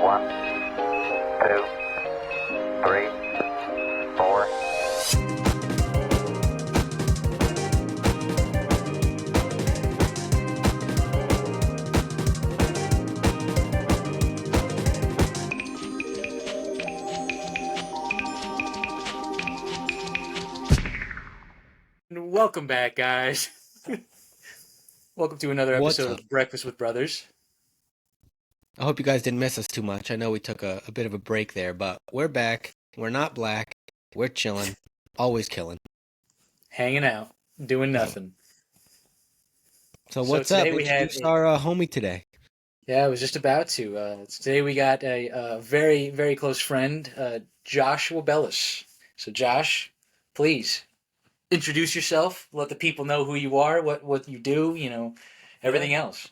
One, two, three, four. Welcome back, guys. Welcome to another What's episode up? of Breakfast with Brothers. I hope you guys didn't miss us too much. I know we took a bit of a break there, but we're back. We're not black. We're chilling. Always killing. Hanging out, doing nothing. So So what's up? today we have, Introduce our homie today. yeah, I was just about to. Today we got a very, very close friend, Joshua Bellis. So, Josh, please introduce yourself. Let the people know who you are, what you do, Yeah. everything else.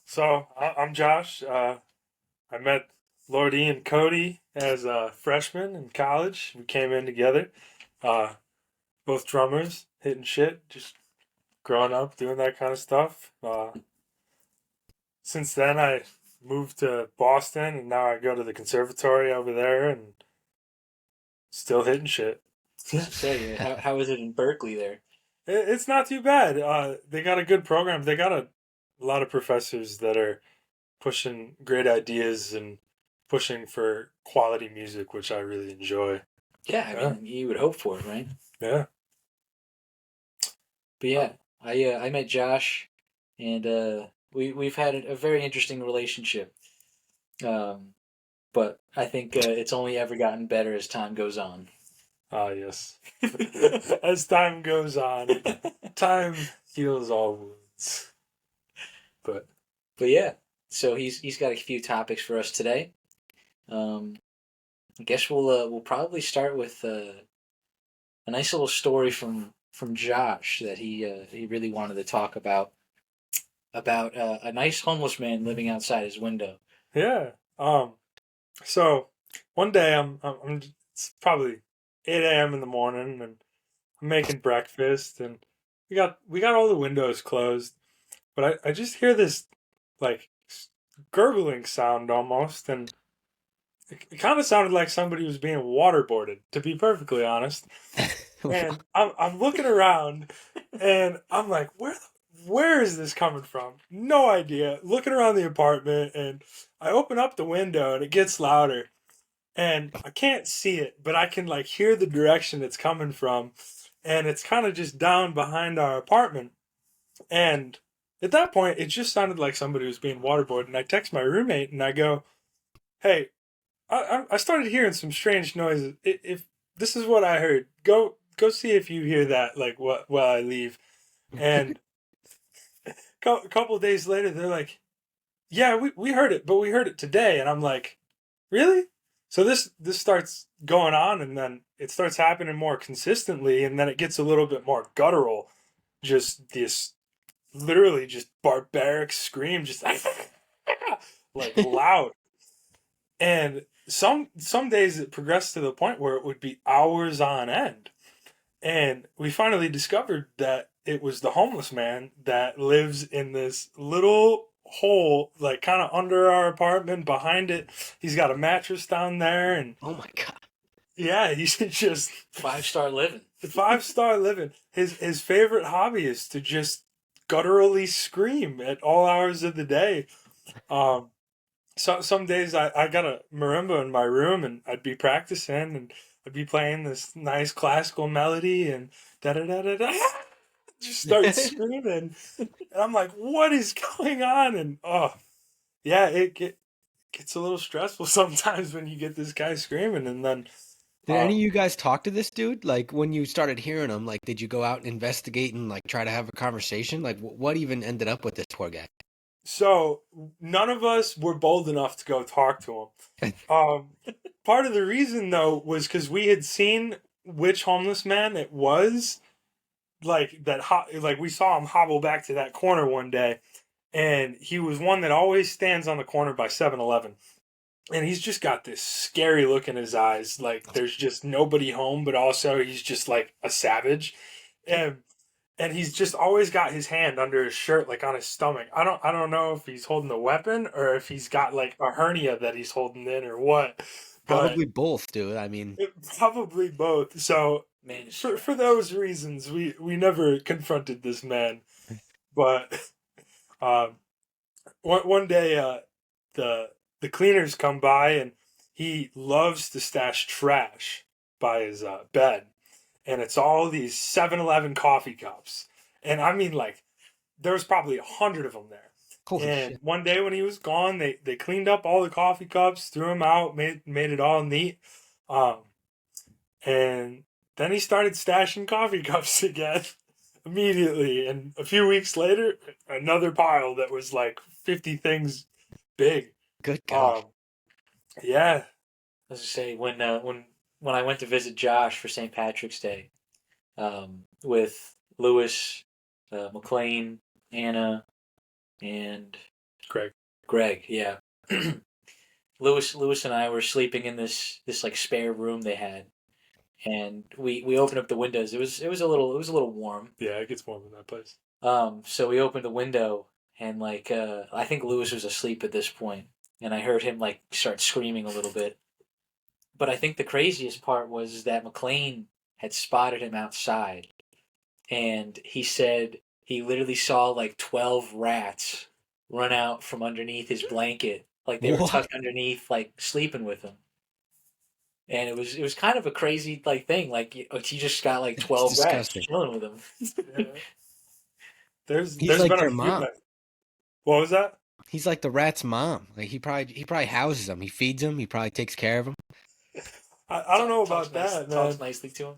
So I'm Josh. I met Lordy and Cody as freshmen in college. We came in together. Uh, both drummers, hitting shit, just growing up, doing that kind of stuff. Since then, I moved to Boston, and now I go to the conservatory over there, and still hitting shit. Say, how is it in Berkeley there? It's not too bad. They got a good program. They got a lot of professors that are pushing great ideas and pushing for quality music, which I really enjoy. Yeah, I Yeah, mean, you would hope for it, right? yeah. But Uh, yeah, I met Josh, and we've had a very interesting relationship. Um, but I think it's only ever gotten better as time goes on. yes. As time goes on, time heals all wounds. But But yeah, so he's got a few topics for us today. Um, I guess we'll probably start with a nice little story from Josh that he really wanted to talk about a nice homeless man living outside his window. yeah. So one day it's probably 8 a.m. in the morning, and I'm making breakfast, and we got all the windows closed, but I just hear this like gurgling sound almost, and it kind of sounded like somebody was being waterboarded, to be perfectly honest. And I'm looking around, and I'm like, where is this coming from? No idea. Looking around the apartment, and I open up the window, and it gets louder, and I can't see it, but I can like hear the direction it's coming from, and it's kind of just down behind our apartment. And at that point, it just sounded like somebody was being waterboarded, and I text my roommate, and I go, "Hey, I started hearing some strange noises. If this is what I heard, go see if you hear that. Like what while I leave." And a couple of days later, they're like, "Yeah, we heard it, but we heard it today." And I'm like, "Really?" So this starts going on, and then it starts happening more consistently, and then it gets a little bit more guttural. Just this literally just barbaric scream, just like loud. And some days it progressed to the point where it would be hours on end. And we finally discovered that it was the homeless man that lives in this little hole, like kind of under our apartment behind it. He's got a mattress down there, and Oh my god. yeah, he's just 5-star living. 5-star living. His favorite hobby is to just gutturally scream at all hours of the day. Um, so some days I got a marimba in my room, and I'd be practicing, and I'd be playing this nice classical melody, and da da da da da, just start screaming, and I'm like, what is going on? And oh yeah, gets a little stressful sometimes when you get this guy screaming, and then Did any of you guys talk to this dude? Like when you started hearing him, like did you go out and investigate and like try to have a conversation? Like what even ended up with this poor guy? so none of us were bold enough to go talk to him. Part of the reason though was because we had seen which homeless man it was, like like we saw him hobble back to that corner one day, and he was one that always stands on the corner by 7-Eleven, and he's just got this scary look in his eyes, like there's just nobody home, but also he's just like a savage. And and he's just always got his hand under his shirt, like on his stomach. I don't know if he's holding a weapon or if he's got like a hernia that he's holding in or what. But Probably both, dude. I mean, probably both. So Man is for strapped. those reasons, we never confronted this man. But um, one day, the the cleaners come by and he loves to stash trash by his bed, and it's all these 7-Eleven coffee cups, and I mean like there was probably 100 of them there. holy And shit. one day when he was gone, they cleaned up all the coffee cups, threw them out, made it all neat, um, and then he started stashing coffee cups again immediately. And a few weeks later, another pile that was like 50 things big. Good God. Yeah, As I say, when I went to visit Josh for St. Patrick's Day, with Lewis, McLean, Anna, and Greg. Greg, yeah. Lewis and I were sleeping in this like spare room they had, and we opened up the windows. It was a little warm. Yeah, it gets warm in that place. So we opened the window, and like I think Lewis was asleep at this point, and I heard him like start screaming a little bit. But I think the craziest part was that McLean had spotted him outside, and he said he literally saw like 12 rats run out from underneath his blanket, like they were What? tucked underneath, like sleeping with him. And it was kind of a crazy like thing, like he just got like That's 12 rats disgusting. chilling with him. Yeah. There's He's like been their a few mom. nights. What was that? He's like the rat's mom. Like he probably houses them. He feeds them. He probably takes care of them. I don't know Talks about nice, that, talks man. nicely to him.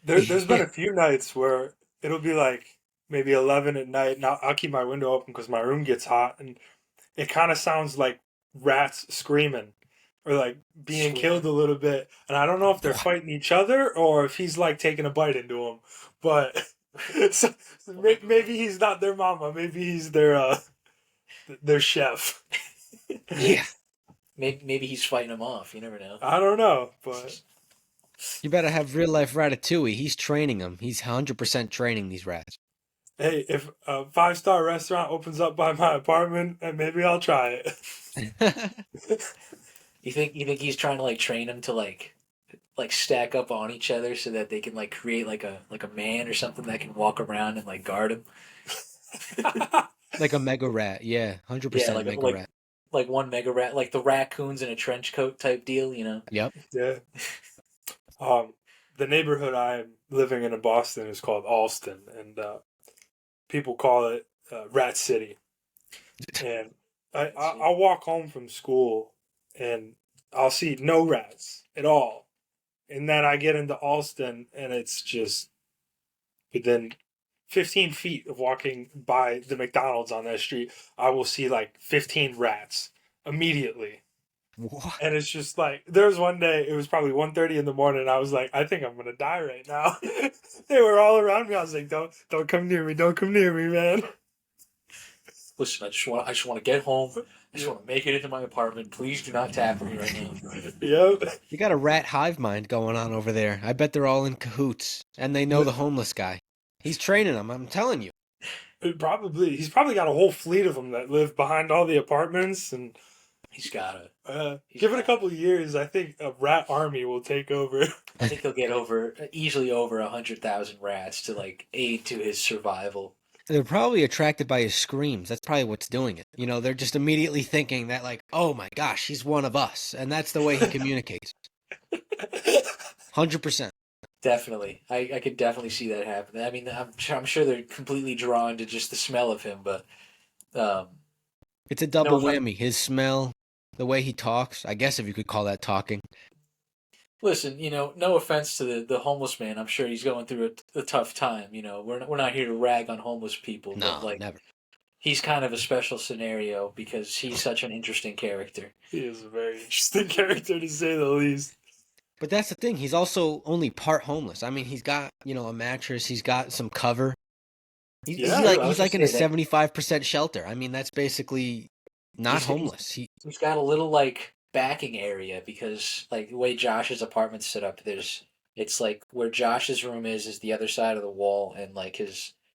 There's been a few nights where it'll be like maybe 11 at night, and I'll keep my window open because my room gets hot, and it kind of sounds like rats screaming or like being Sweet. killed a little bit. And I don't know if they're fighting each other or if he's like taking a bite into them. But maybe he's not their mama. Maybe he's their chef. Yeah. Maybe he's fighting him off. You never know. I don't know, but You better have real life Ratatouille. He's training them. He's 100% training these rats. hey, if a 5-star restaurant opens up by my apartment, maybe I'll try it. You think he's trying to like train him to like stack up on each other so that they can like create like a man or something that can walk around and like guard him? Like a mega rat. Yeah, Yeah, 100% mega rat. like one mega rat, like the raccoons in a trench coat type deal, you know? Yep. Yeah. The neighborhood I'm living in Boston is called Alston, and people call it Rat City. And I'll walk home from school, and I'll see no rats at all. And then I get into Alston, and it's just within 15 feet of walking by the McDonald's on that street, I will see like 15 rats immediately. What? And it's just like there was one day, it was probably 1:30 in the morning, and I was like, I think I'm gonna die right now. They were all around me. I was like, don't come near me, don't come near me, man. Listen, I just want to get home. I just want to make it into my apartment. Please do not tap me right now. Yep. You got a rat hive mind going on over there. I bet they're all in cahoots. And they know the homeless guy. He's training them, I'm telling you. He's probably got a whole fleet of them that live behind all the apartments, and He's gotta. give it a couple of years, I think a rat army will take over. I think he'll get easily over 100,000 rats to like aid to his survival. They're probably attracted by his screams. That's probably what's doing it. You know, they're just immediately thinking that, like, oh my gosh, he's one of us. And that's the way he communicates. 100%. Definitely, I could definitely see that happen. I mean, I'm sure they're completely drawn to just the smell of him, but um, It's a double No, if I- whammy. His smell, the way he talks. I guess if you could call that talking. listen, no offense to the homeless man. I'm sure he's going through a tough time. We're not here to rag on homeless people, but No, like never. he's kind of a special scenario because he's such an interesting character. He is a very interesting character, to say the least. But that's the thing. He's also only part homeless. I mean, he's got, a mattress. He's got some cover. He's, Yeah, he's like I was he's like in gonna a say that 75% shelter. I mean, that's basically not He's- homeless. he's got a little like backing area because like the way Josh's apartment's set up, it's like where Josh's room is the other side of the wall, and like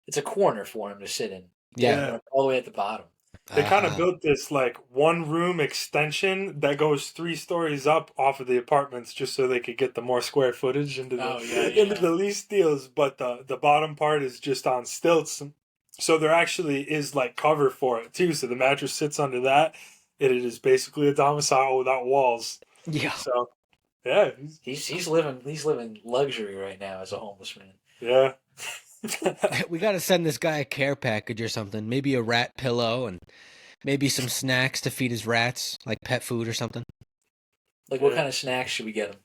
it's a corner for him to sit in. Yeah. All the way at the bottom. They kind of Uh-huh. built this like one room extension that goes 3 stories up off of the apartments just so they could get the more square footage into the into the lease deals. But the bottom part is just on stilts, so there actually is like cover for it too. So the mattress sits under that. It is basically a domicile without walls. Yeah. So yeah, He's living luxury right now as a homeless man. yeah. We got to send this guy a care package or something. Maybe a rat pillow and maybe some snacks to feed his rats, like pet food or something. Like, what kind of snacks should we get him?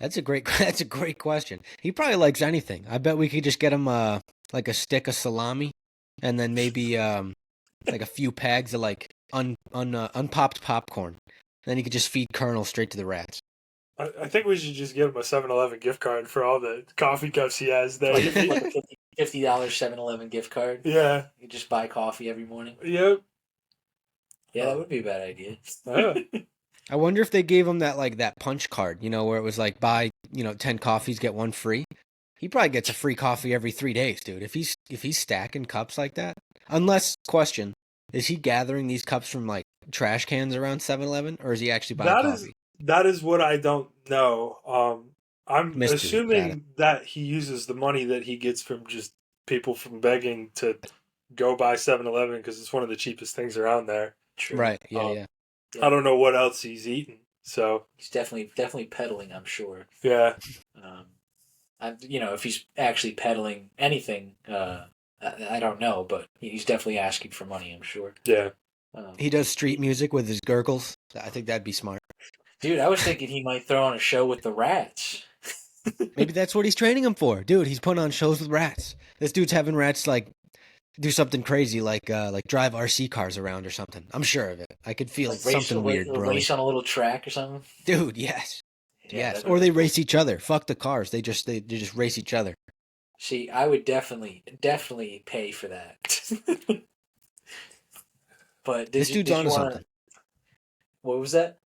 That's a great question. He probably likes anything. I bet we could just get him like a stick of salami and then maybe like a few pegs of like unpopped popcorn. Then he could just feed Colonel straight to the rats. I think we should just give him a 7-Eleven gift card for all the coffee cups he has there. Like a $50 7-Eleven gift card. Yeah. You just buy coffee every morning. Yep. Yeah, that would be a bad idea. Yeah. I wonder if they gave him that punch card, where it was like buy, 10 coffees, get one free. He probably gets a free coffee every 3 days, dude. If he's stacking cups like that. Unless, question, is he gathering these cups from like trash cans around 7-Eleven, or is he actually buying coffee? That is what I don't know. I'm Mystery, assuming that he uses the money that he gets from just people from begging to go buy 7-Eleven because it's one of the cheapest things around there. True. Right, yeah. I don't know what else he's eating, so he's definitely peddling, I'm sure. Yeah. If he's actually peddling anything, I don't know, but he's definitely asking for money, I'm sure. Yeah. He does street music with his gurgles. I think that'd be smart. Dude, I was thinking he might throw on a show with the rats. Maybe that's what he's training him for. Dude, he's putting on shows with rats. This dude's having rats like do something crazy like drive RC cars around or something. I'm sure of it. I could feel Like something weird, bro. Race on a little track or something? Dude, yes. Yeah, yes. Or they race each other. Fuck the cars. They just race each other. See, I would definitely pay for that. But this dude's onto something. What was that?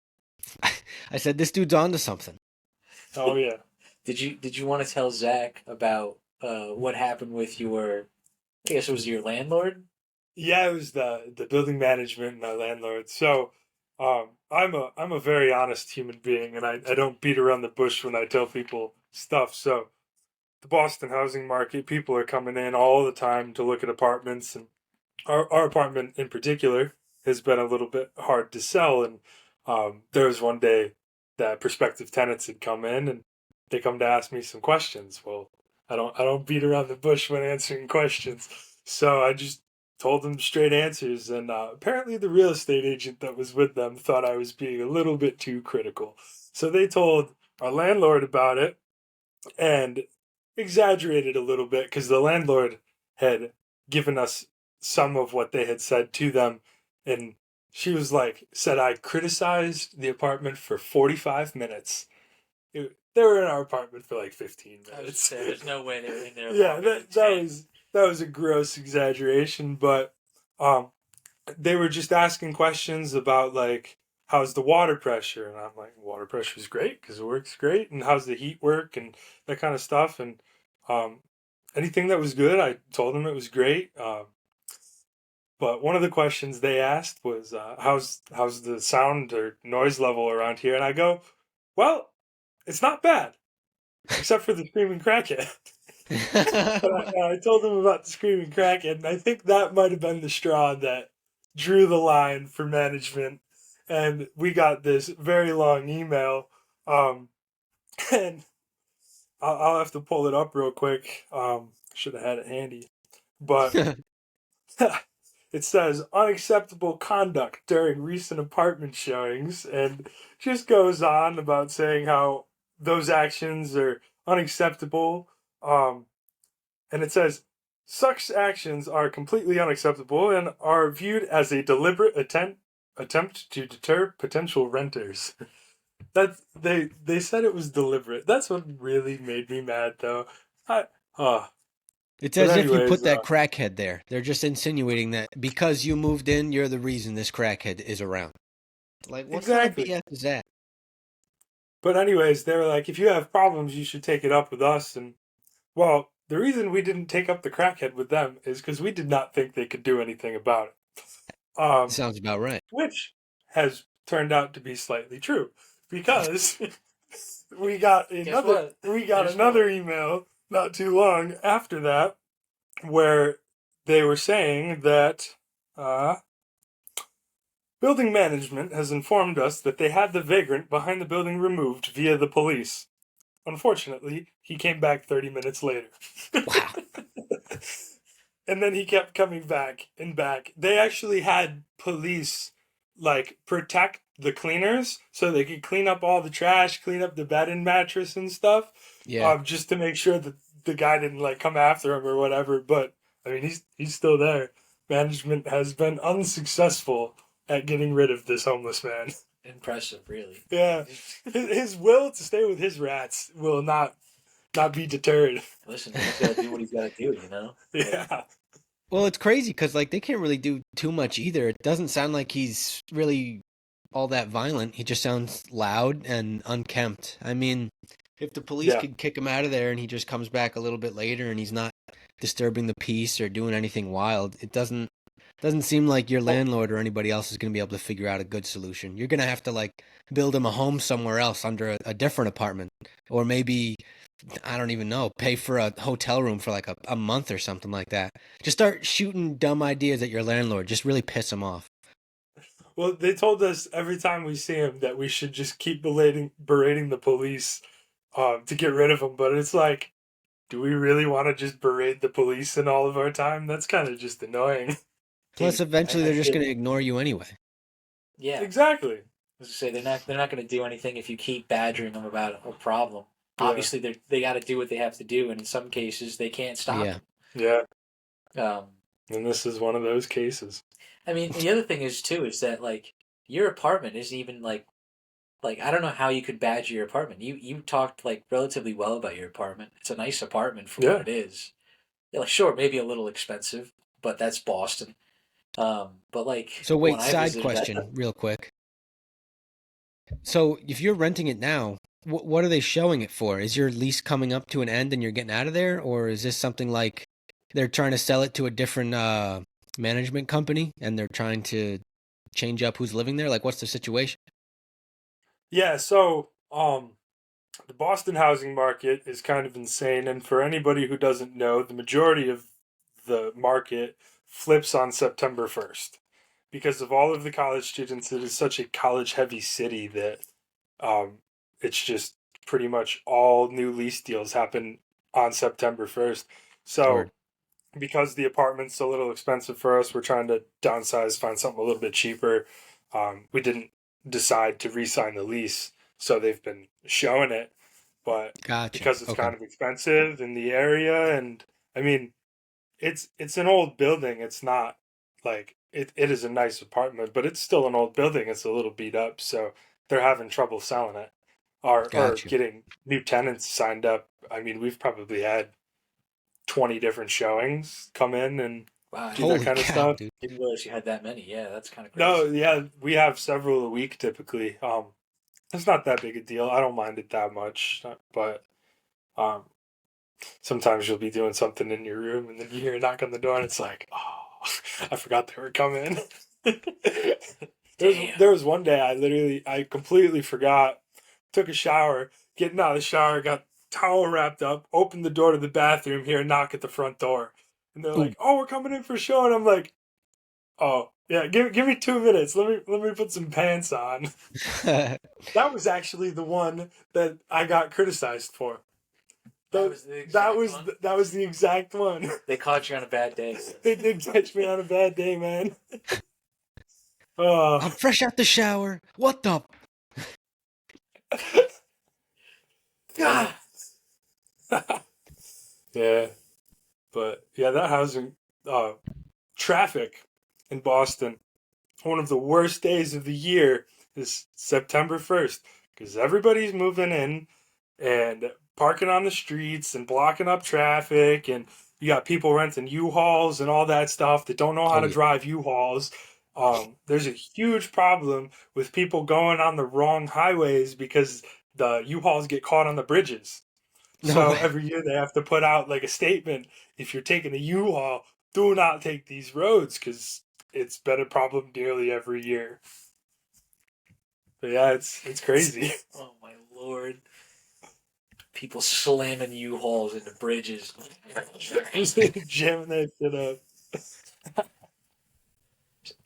I said this dude's onto something. Oh yeah. Did you want to tell Zach about what happened with your? I guess it was your landlord. Yeah, it was the building management and my landlord. So, I'm a very honest human being, and I don't beat around the bush when I tell people stuff. So, the Boston housing market, people are coming in all the time to look at apartments, and our apartment in particular has been a little bit hard to sell. And there was one day that prospective tenants had come in, and they come to ask me some questions. Well, I don't beat around the bush when answering questions, so I just told them straight answers. And apparently, the real estate agent that was with them thought I was being a little bit too critical, so they told our landlord about it and exaggerated a little bit because the landlord had given us some of what they had said to them, and she was like, said I criticized the apartment for 45 minutes. They were in our apartment for like 15 minutes. I was saying, there's no way they were in there. Yeah, that was a gross exaggeration, but they were just asking questions about like, how's the water pressure? And I'm like, water pressure is great because it works great. And how's the heat work and that kind of stuff. And anything that was good, I told them it was great. But one of the questions they asked was, how's the sound or noise level around here? And I go, well, it's not bad, except for the screaming crackhead. I told them about the screaming crackhead, and I think that might have been the straw that drew the line for management. And we got this very long email, and I'll have to pull it up real quick. Should have had it handy, but it says unacceptable conduct during recent apartment showings, and just goes on about saying how those actions are unacceptable. And it says such actions are completely unacceptable and are viewed as a deliberate attempt to deter potential renters. That they said it was deliberate. That's what really made me mad, though. It's as if you put that crackhead there. They're just insinuating that because you moved in, you're the reason this crackhead is around. Like, what exactly. kind of BS is that? But anyways, they were like, if you have problems, you should take it up with us. And, well, the reason we didn't take up the crackhead with them is because we did not think they could do anything about it. Sounds about right. Which has turned out to be slightly true because we got what? There's another email not too long after that where they were saying that building management has informed us that they had the vagrant behind the building removed via the police. Unfortunately, he came back 30 minutes later. Wow. And then he kept coming back and back. They actually had police like protect the cleaners so they could clean up all the trash, clean up the bed and mattress and stuff. Yeah. Just to make sure that the guy didn't like come after him or whatever. But I mean, he's still there. Management has been unsuccessful at getting rid of this homeless man. Impressive, really. Yeah, his will to stay with his rats will not be deterred. Listen, he's got to do what he's got to do, you know? Yeah. Well, it's crazy because like they can't really do too much either. It doesn't sound like he's really all that violent. He just sounds loud and unkempt. I mean, if the police Yeah. could kick him out of there and he just comes back a little bit later and he's not disturbing the peace or doing anything wild, it doesn't seem like your landlord or anybody else is going to be able to figure out a good solution. You're going to have to like build him a home somewhere else under a different apartment, or maybe I don't even know, pay for a hotel room for like a month or something like that. Just start shooting dumb ideas at your landlord. Just really piss him off. Well, they told us every time we see him that we should just keep berating the police to get rid of him. But it's like, do we really want to just berate the police in all of our time? That's kind of just annoying. Plus, Dude, eventually I they're just feel- going to ignore you anyway. Yeah. Exactly. As I say, they're not going to do anything if you keep badgering them about a problem. Yeah. Obviously, they got to do what they have to do, and in some cases, they can't stop Yeah. Yeah. them. And this is one of those cases. I mean, the other thing is too is that like your apartment isn't even like I don't know how you could badger your apartment. You talked like relatively well about your apartment. It's a nice apartment for Yeah. what it is. Yeah, like, sure, maybe a little expensive, but that's Boston. But like So wait, when I side visited question, real quick. So if you're renting it now, what are they showing it for? Is your lease coming up to an end and you're getting out of there, or is this something like they're trying to sell it to a different management company and they're trying to change up who's living there? Like, what's the situation? Yeah, so the Boston housing market is kind of insane, and for anybody who doesn't know, the majority of the market flips on September 1st. Because of all of the college students, it is such a college heavy city that it's just pretty much all new lease deals happen on September 1st. So Word. because the apartment's a little expensive for us, we're trying to downsize, find something a little bit cheaper. We didn't decide to re-sign the lease, so they've been showing it, but Gotcha. because it's Okay. kind of expensive in the area, and I mean, it's an old building. It's not like it is a nice apartment, but it's still an old building. It's a little beat up, so they're having trouble selling it or Gotcha. getting new tenants signed up. I mean, we've probably had 20 different showings come in and wow, do Holy that kind of cow, stuff. dude. I didn't realize you had that many. Yeah, that's kind of crazy. No, yeah, we have several a week typically. It's not that big a deal. I don't mind it that much, but um, sometimes you'll be doing something in your room and then you hear a knock on the door and it's like, oh, I forgot they were coming. There was one day I completely forgot. Took a shower, getting out of the shower, got towel wrapped up, opened the door to the bathroom, hear a knock at the front door, and they're like, "Oh, we're coming in for a show," and I'm like, "Oh, yeah, give me 2 minutes. Let me put some pants on." That was actually the one that I got criticized for. That was the exact one. They caught you on a bad day. They did catch me on a bad day, man. Oh. I'm fresh out the shower. What the? God. Yeah, but yeah, that housing traffic in Boston, one of the worst days of the year is September 1st because everybody's moving in and parking on the streets and blocking up traffic, and you got people renting U-Hauls and all that stuff that don't know how to drive U-Hauls. There's a huge problem with people going on the wrong highways because the U-Hauls get caught on the bridges. No So way. every year they have to put out like a statement. If you're taking a U-Haul, do not take these roads because it's been a problem nearly every year. But yeah, it's crazy. Oh my lord! People slamming U-Hauls into bridges. Jamming that shit up.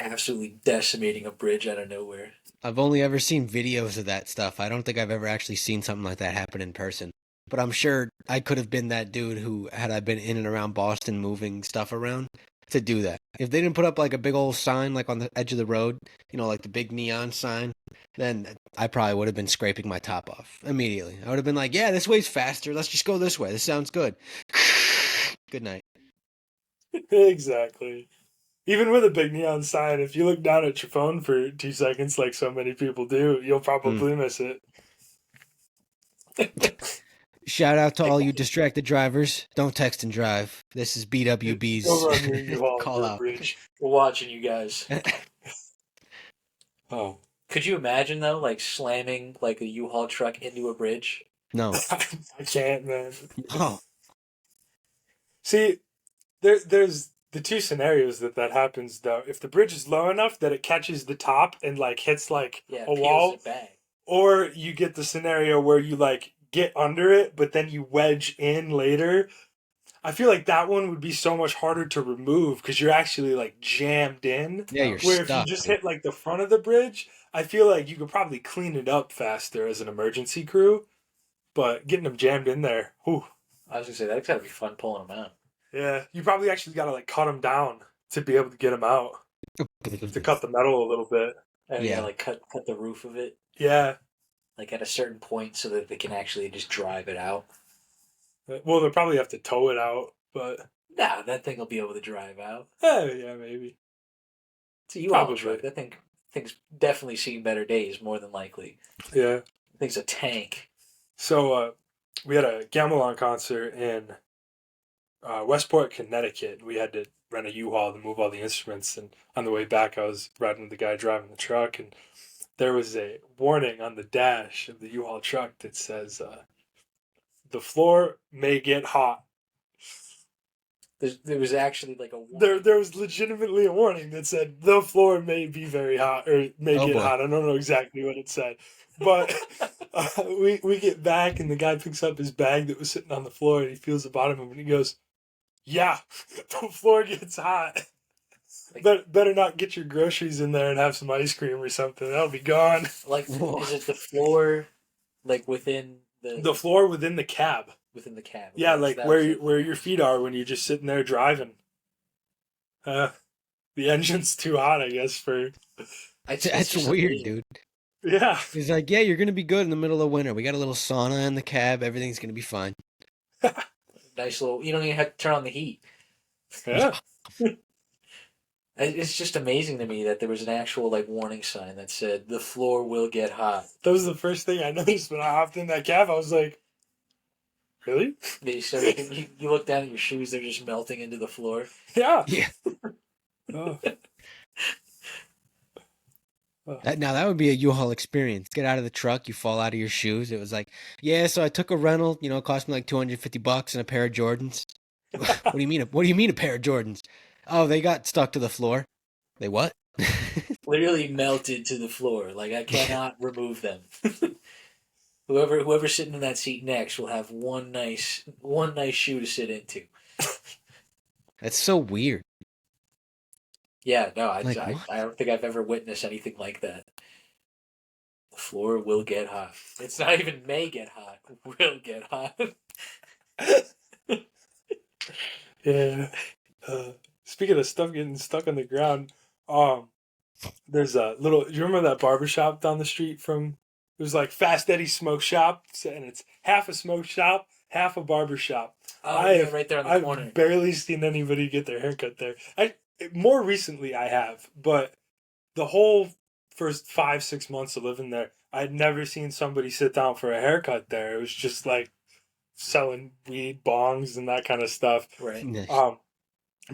Absolutely decimating a bridge out of nowhere. I've only ever seen videos of that stuff. I don't think I've ever actually seen something like that happen in person. But I'm sure I could have been that dude who, had I been in and around Boston moving stuff around, to do that. If they didn't put up like a big old sign like on the edge of the road, like the big neon sign, then I probably would have been scraping my top off immediately. I would have been like, yeah, this way's faster. Let's just go this way. This sounds good. Good night. Exactly. Even with a big neon sign, if you look down at your phone for 2 seconds, like so many people do, you'll probably miss it. Shout out to all you distracted drivers. Don't text and drive. This is BWB's Go run your U-Haul call under a out. bridge. We're watching you guys. Oh, Could you imagine though, like slamming like a U-Haul truck into a bridge? No. I can't, man. Oh, See, there's the two scenarios that happens though. If the bridge is low enough that it catches the top and like hits like Yeah, a peels wall, it back. or you get the scenario where you like get under it, but then you wedge in later. I feel like that one would be so much harder to remove because you're actually like jammed in. yeah, you're Where if you stuck. just dude. hit like the front of the bridge, I feel like you could probably clean it up faster as an emergency crew. But getting them jammed in there, whew, I was gonna say that's gotta be fun pulling them out. yeah, you probably actually got to like cut them down to be able to get them out, to cut the metal a little bit. And Yeah. like cut the roof of it, Yeah, like at a certain point, so that they can actually just drive it out. well, they'll probably have to tow it out, but Nah, that thing will be able to drive out. yeah, maybe. It's a U-Haul Probably. truck. That thing's definitely seen better days, more than likely. Yeah. That thing's a tank. So we had a Gamelan concert in Westport, Connecticut. We had to rent a U-Haul to move all the instruments, and on the way back, I was riding with the guy driving the truck, and there was a warning on the dash of the U-Haul truck that says, "The floor may get hot." There was actually like a warning. There was legitimately a warning that said the floor may be very hot or may Oh, get boy. hot. I don't know exactly what it said, but we get back and the guy picks up his bag that was sitting on the floor and he feels the bottom of it and he goes, "Yeah, the floor gets hot. Better not get your groceries in there and have some ice cream or something. That'll be gone." Like, is it the floor, like within The floor within the cab. within the cab? Yeah, Okay, like so that where was it. where your feet are when you're just sitting there driving. The engine's too hot, I guess, for... It's That's just weird, amazing. dude. Yeah. He's like, yeah, you're gonna be good in the middle of winter. We got a little sauna in the cab. Everything's gonna be fine. Nice little. You don't even have to turn on the heat. Yeah. It's just amazing to me that there was an actual like warning sign that said the floor will get hot. That was the first thing I noticed when I hopped in that cab. I was like, really? So you look down at your shoes; they're just melting into the floor. Yeah. Yeah. Oh. Now that would be a U-Haul experience. Get out of the truck, you fall out of your shoes. It was like, yeah, so I took a rental. It cost me like $250 and a pair of Jordans. What do you mean? What do you mean a pair of Jordans? Oh, they got stuck to the floor. They what? Literally melted to the floor. Like I cannot remove them. Whoever's sitting in that seat next will have one nice shoe to sit into. That's so weird. Yeah, no, I Like, I, what? I don't think I've ever witnessed anything like that. The floor will get hot. It's not even may get hot. Will get hot. Yeah. Speaking of stuff getting stuck on the ground, there's a little... You remember that barbershop down the street from... It was like Fast Eddie Smoke Shop, and it's half a smoke shop, half a barbershop. Oh, yeah, right there on the corner. I've barely seen anybody get their haircut there. More recently I have, but the whole first 5-6 months of living there, I'd never seen somebody sit down for a haircut there. It was just like selling weed, bongs, and that kind of stuff. Right.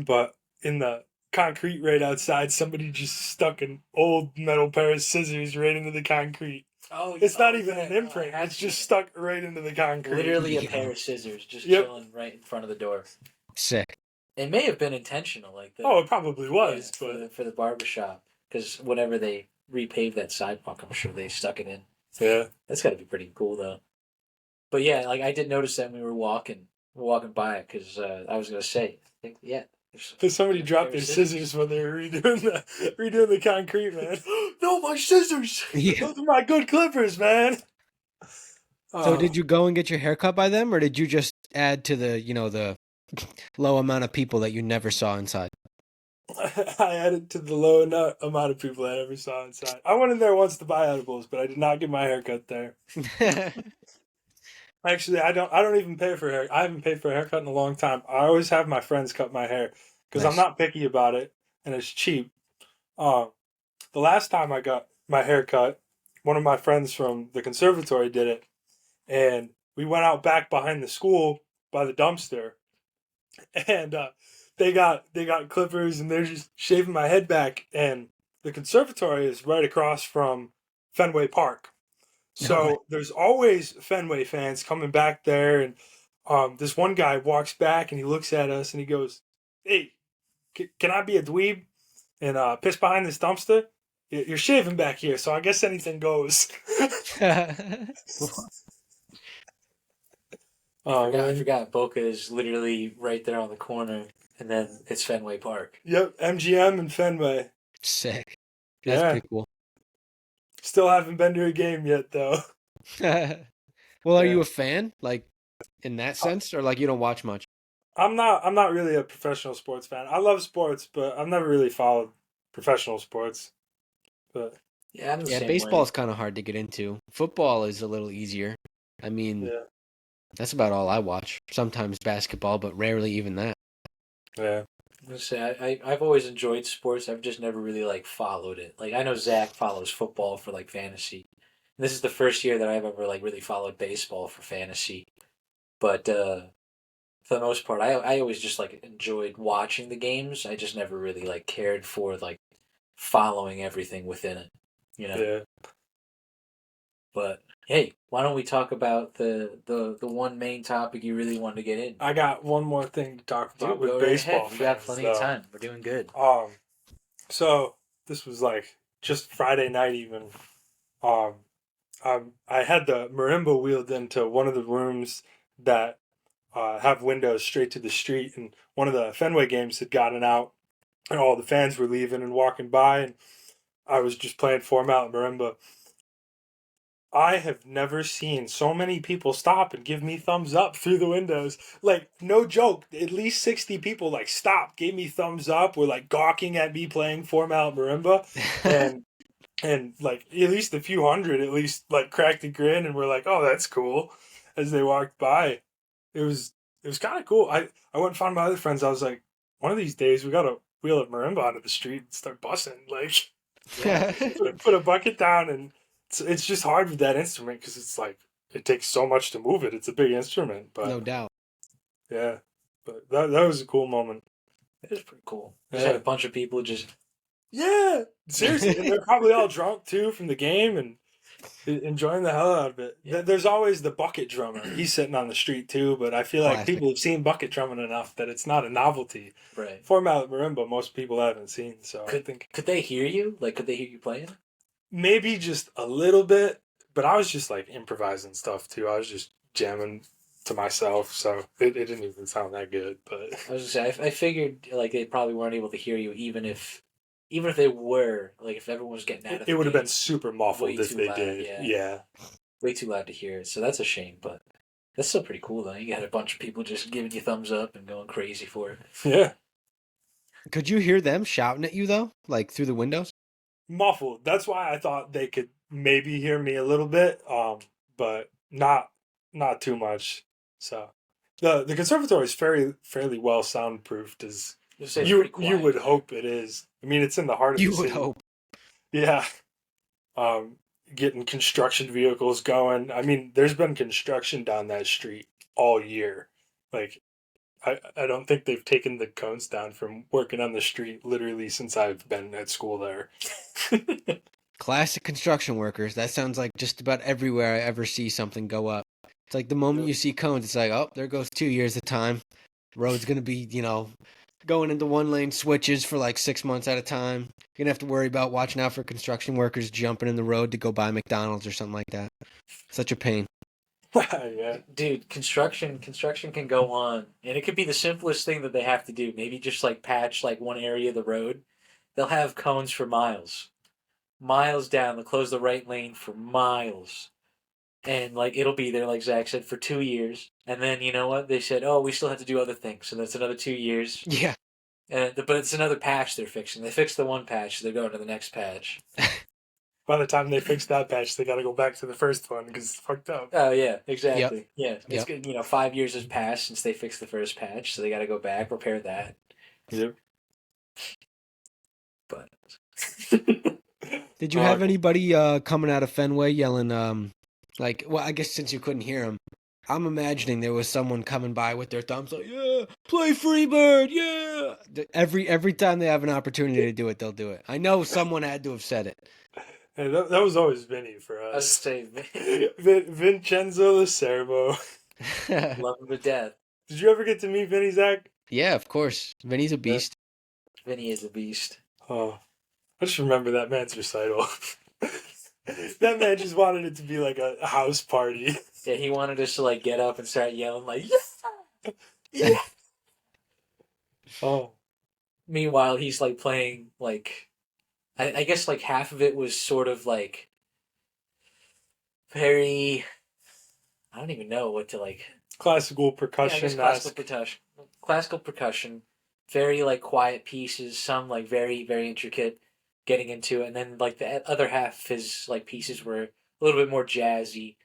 But in the concrete right outside, somebody just stuck an old metal pair of scissors right into the concrete. Oh, It's not oh, even yeah, an no, I imprint. have It's just seen stuck right into the it. concrete. Literally a Yeah. pair of scissors just Yep. chilling right in front of the door. Sick. It may have been intentional, like the Oh, it probably was, for but the barber shop, because whenever they repaved that sidewalk, I'm sure they stuck it in. yeah. That's got to be pretty cool though. But yeah, like I did notice that when we were walking by it, because I was gonna say, I think yeah. But somebody dropped their scissors when they were redoing the concrete, man. No, my scissors! Yeah. Those are my good clippers, man. So did you go and get your hair cut by them, or did you just add to the, the low amount of people that you never saw inside? I added to the low amount of people I ever saw inside. I went in there once to buy edibles, but I did not get my hair cut there. Actually, I don't even pay for hair. I haven't paid for a haircut in a long time. I always have my friends cut my hair because I'm Nice. not picky about it and it's cheap. Um, the last time I got my hair cut, one of my friends from the conservatory did it, and we went out back behind the school by the dumpster, and they got clippers and they're just shaving my head back, and the conservatory is right across from Fenway Park. No way. So there's always Fenway fans coming back there, and this one guy walks back and he looks at us and he goes, "Hey, can I be a dweeb and piss behind this dumpster? You're shaving back here, so I guess anything goes." I Man. forgot. Boca is literally right there on the corner, and then it's Fenway Park. Yep, MGM and Fenway. Sick. That's Yeah, pretty cool. still haven't been to a game yet though. Well, are Yeah. you a fan, like in that sense, or like you don't watch much? I'm not really a professional sports fan. I love sports, but I've never really followed professional sports. But Yeah, I'm the Yeah, same baseball way. is kind of hard to get into. Football is a little easier. I mean, yeah, that's about all I watch. Sometimes basketball, but rarely even that. yeah, I'm gonna say I've always enjoyed sports. I've just never really like followed it. Like I know Zach follows football for like fantasy. And this is the first year that I've ever like really followed baseball for fantasy. But for the most part, I always just like enjoyed watching the games. I just never really like cared for like following everything within it, you know. yeah. But hey, why don't we talk about the one main topic you really wanted to get in? I got one more thing to talk about Dude, with go right baseball ahead. We got fans, plenty though. of time. We're doing good. So this was like just Friday night even. Um, I had the marimba wheeled into one of the rooms that have windows straight to the street, and one of the Fenway games had gotten out, and all the fans were leaving and walking by, and I was just playing form out marimba. I have never seen so many people stop and give me thumbs up through the windows. Like, no joke, at least 60 people like stopped, gave me thumbs up, were like gawking at me playing form out marimba, and like at least a few hundred at least like cracked a grin and were like, "Oh, that's cool," as they walked by. It was kind of cool. I went and found my other friends. I was like, one of these days we gotta wheel a marimba onto the street and start bussing. Like, Yeah, put a bucket down, and it's just hard with that instrument because it's like it takes so much to move it. It's a big instrument, but No doubt. yeah, but that was a cool moment. it is pretty cool. Just Yeah. had a bunch of people just Yeah, seriously, and they're probably all drunk too from the game and enjoying the hell out of it. Yeah. There's always the bucket drummer. He's sitting on the street too, but I feel like Classic. people have seen bucket drumming enough that it's not a novelty. right. Format marimba, most people haven't seen, so I think Could they hear you? Like, could they hear you playing? maybe just a little bit. But I was just like improvising stuff too. I was just jamming to myself, so it didn't even sound that good. But I was gonna say I figured like they probably weren't able to hear you even if they were like if everyone was getting out of it the would have game, been super muffled way if too they loud, did. yeah. Yeah. way too loud to hear it. So that's a shame, but that's still pretty cool though. You got a bunch of people just giving you thumbs up and going crazy for it. Yeah. Could you hear them shouting at you though, like through the windows? Muffled. That's why I thought they could maybe hear me a little bit, but not too much. So the conservatory is fairly well soundproofed, as Just say it's you pretty quiet. would hope it is. I mean, it's in the heart of You the would city. hope. Yeah. Getting construction vehicles going. I mean, there's been construction down that street all year. Like, I don't think they've taken the cones down from working on the street literally since I've been at school there. Classic construction workers. That sounds like just about everywhere I ever see something go up. It's like the moment you see cones, it's like, oh, there goes 2 years of time. Road's gonna be, going into 1-lane switches for like 6 months at a time. You're gonna have to worry about watching out for construction workers jumping in the road to go buy McDonald's or something like that. Such a pain. Yeah. Dude, construction can go on, and it could be the simplest thing that they have to do. Maybe just like patch like one area of the road. They'll have cones for miles down. They'll close the right lane for miles, and like it'll be there, like Zach said, for 2 years. And then you know what they said? Oh, we still have to do other things, so that's another 2 years. Yeah. But it's another patch they're fixing. They fixed the one patch, so they're going to the next patch. By the time they fix that patch, they got to go back to the first one because it's fucked up. Oh yeah, exactly. Yeah, it's Yep. good. 5 years has passed since they fixed the first patch, so they got to go back repair that. Yep. But Did you have anybody coming out of Fenway yelling, well, I guess since you couldn't hear them, I'm imagining there was someone coming by with their thumbs like, yeah, play Freebird, yeah. Every time they have an opportunity to do it, they'll do it. I know someone had to have said it. Hey, that was always Vinny for I was us. saying, Vincenzo Lacerbo. love him to death. Did you ever get to meet Vinny, Zach? Yeah, of course. Vinny's a beast. Vinny is a beast. Oh, I just remember that man's recital. That man just wanted it to be like a house party. Yeah, he wanted us to like get up and start yelling like, yeah, yeah. Oh, Meanwhile, he's like playing like, I guess like half of it was sort of like very, I don't even know what to like. classical Yeah, I percussion. guess classical percussion, very like quiet pieces. Some like very very intricate, getting into it, and then like the other half of his like pieces were a little bit more jazzy.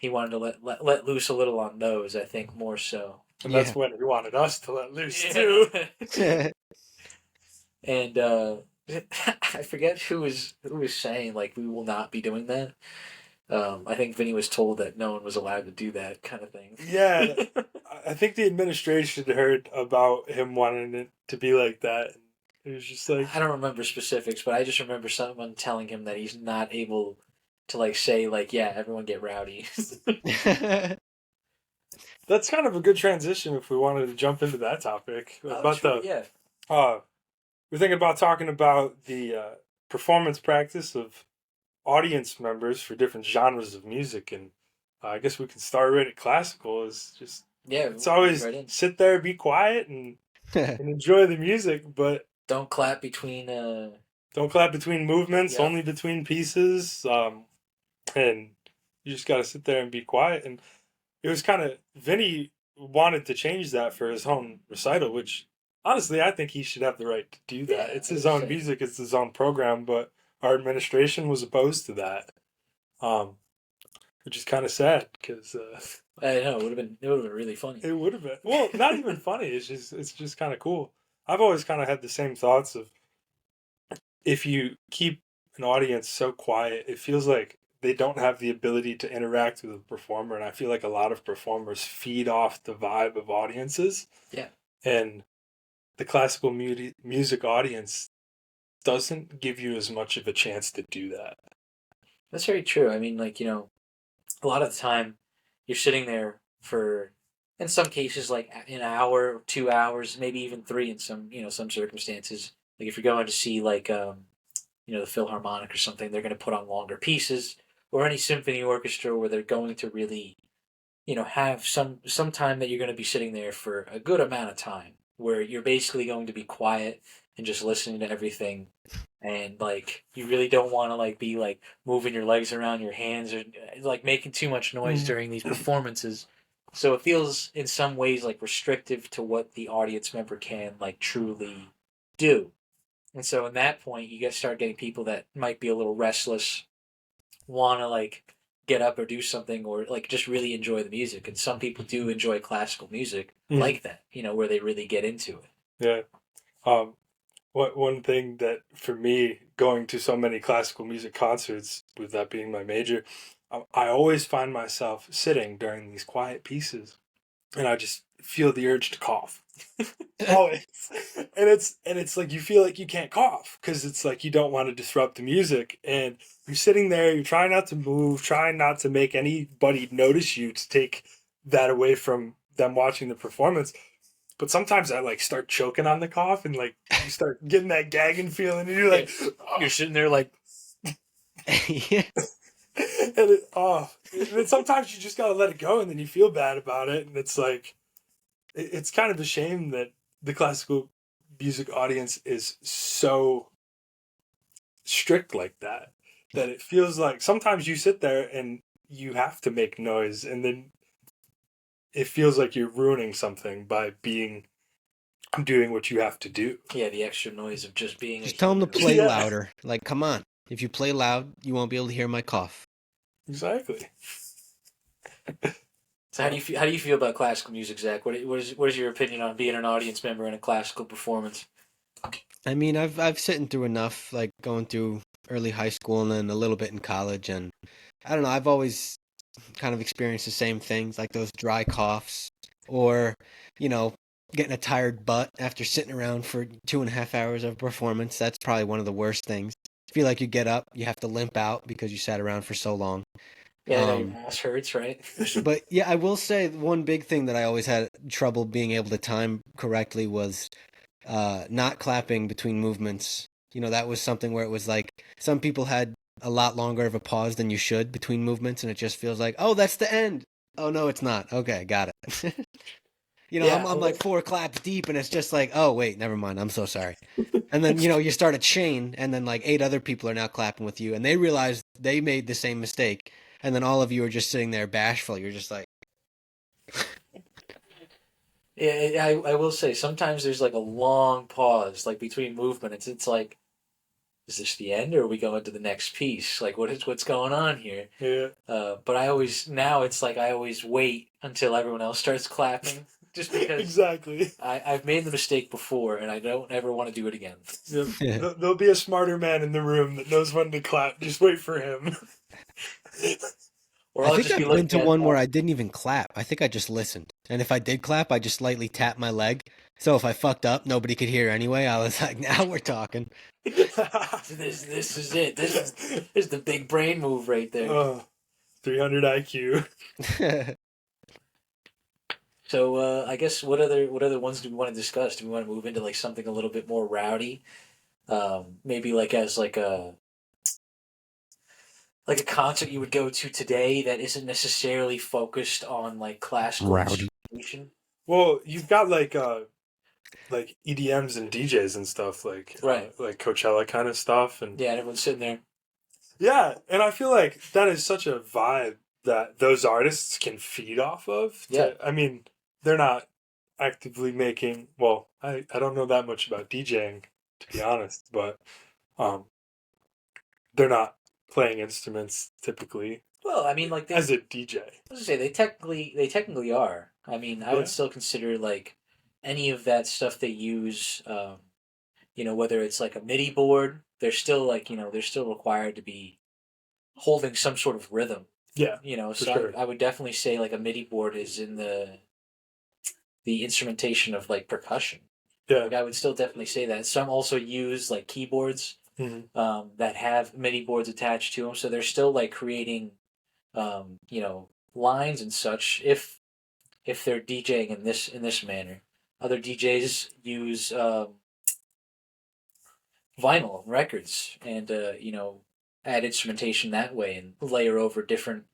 He wanted to let loose a little on those, I think, more so. And that's when he wanted us to let loose Yeah. too. And I forget who was saying like we will not be doing that. I think Vinny was told that no one was allowed to do that kind of thing. Yeah, I think the administration heard about him wanting it to be like that. It was just like, I don't remember specifics, but I just remember someone telling him that he's not able to like say like, yeah, everyone get rowdy. that's kind of a good transition if we wanted to jump into that topic. Yeah. We're thinking about talking about the performance practice of audience members for different genres of music, and I guess we can start right at classical. Is just it's always right sit there, be quiet, and enjoy the music, but don't clap between don't clap between movements, Yeah. only between pieces, and you just got to sit there and be quiet. And it was kind of Vinny wanted to change that for his own recital, which honestly I think he should have the right to do that. Yeah, It's his own 100%. music, it's his own program, but our administration was opposed to that, which is kind of sad because I know it would have been really funny. it would have been not even funny. It's just kind of cool. I've always kind of had the same thoughts of if you keep an audience so quiet, it feels like they don't have the ability to interact with the performer, and I feel like a lot of performers feed off the vibe of audiences. Yeah. And the classical music audience doesn't give you as much of a chance to do that. That's very true. I mean, like, a lot of the time you're sitting there for, in some cases, like an hour, 2 hours, maybe even three in some circumstances. Like if you're going to see like, the Philharmonic or something, they're going to put on longer pieces, or any symphony orchestra where they're going to really, have some time that you're going to be sitting there for a good amount of time, where you're basically going to be quiet and just listening to everything. And like you really don't want to like be like moving your legs around, your hands, or like making too much noise during these performances. So it feels in some ways like restrictive to what the audience member can like truly do. And so in that point you start getting people that might be a little restless, want to like get up or do something, or like just really enjoy the music. And some people do enjoy classical music like that, where they really get into it. Yeah. One thing that for me, going to so many classical music concerts, with that being my major, I always find myself sitting during these quiet pieces, and I just feel the urge to cough. Always. And it's like you feel like you can't cough because it's like you don't want to disrupt the music, and you're sitting there, you're trying not to move, trying not to make anybody notice you to take that away from them watching the performance. But sometimes I like start choking on the cough, and like you start getting that gagging feeling, and you're like, You're sitting there like, Yeah. and then sometimes you just gotta let it go, and then you feel bad about it, and it's like it's kind of a shame that the classical music audience is so strict like that. That it feels like sometimes you sit there and you have to make noise, and then it feels like you're ruining something by doing what you have to do. yeah, the extra noise of just being Just a tell him to human. play Yeah. louder. Like, come on. If you play loud, you won't be able to hear my cough. Exactly. So how do you feel about classical music, Zach? What is your opinion on being an audience member in a classical performance? I mean, I've sitting through enough, like going through early high school and then a little bit in college, and I don't know. I've always kind of experienced the same things, like those dry coughs, or you know, getting a tired butt after sitting around for 2.5 hours of performance. That's probably one of the worst things. Feel like you get up, you have to limp out because you sat around for so long. Yeah, I know your Um, ass hurts, right? but yeah, I will say one big thing that I always had trouble being able to time correctly was not clapping between movements. You know, that was something where it was like some people had a lot longer of a pause than you should between movements, and it just feels like, oh, that's the end. Oh no, it's not. Okay, got it. You know, Yeah, I'm like 4 claps deep, and it's just like, oh wait, never mind. I'm so sorry. And then you start a chain, and then like 8 other people are now clapping with you, and they realize they made the same mistake, and then all of you are just sitting there bashful. You're just like, yeah. I will say sometimes there's like a long pause, like between movements. It's like, is this the end, or are we going to the next piece? Like, what's going on here? Yeah. But I always now it's like I always wait until everyone else starts clapping, just because Exactly. I've made the mistake before, and I don't ever want to do it again. Yep. There'll be a smarter man in the room that knows when to clap. Just wait for him. Or I I'll think just be I've been to looking at. one where I didn't even clap. I think I just listened. And if I did clap, I just slightly tapped my leg. So if I fucked up, nobody could hear anyway. I was like, now we're talking. This is it. This is the big brain move right there. 300 IQ. So I guess what other ones do we want to discuss? Do we want to move into like something a little bit more rowdy? Maybe like as like a concert you would go to today that isn't necessarily focused on like classical Rowdy. instrumentation. Well, you've got like EDMs and DJs and stuff Right. like Coachella kind of stuff, and Yeah, and everyone's sitting there. yeah, and I feel like that is such a vibe that those artists can feed off of. Yeah. I mean, they're not actively making. Well, I don't know that much about DJing, to be honest, but um, they're not playing instruments typically Well, I mean, like as a DJ. I was gonna say they technically are. I mean, I Yeah. would still consider like any of that stuff they use. Whether it's like a MIDI board, they're still like they're still required to be holding some sort of rhythm. Yeah, for So sure. I would definitely say like a MIDI board is in the instrumentation of like percussion. Yeah. Like I would still definitely say that. Some also use like keyboards Mhm. that have MIDI boards attached to them, so they're still like creating lines and such. If they're DJing in this manner, other DJs use vinyl records and add instrumentation that way and layer over different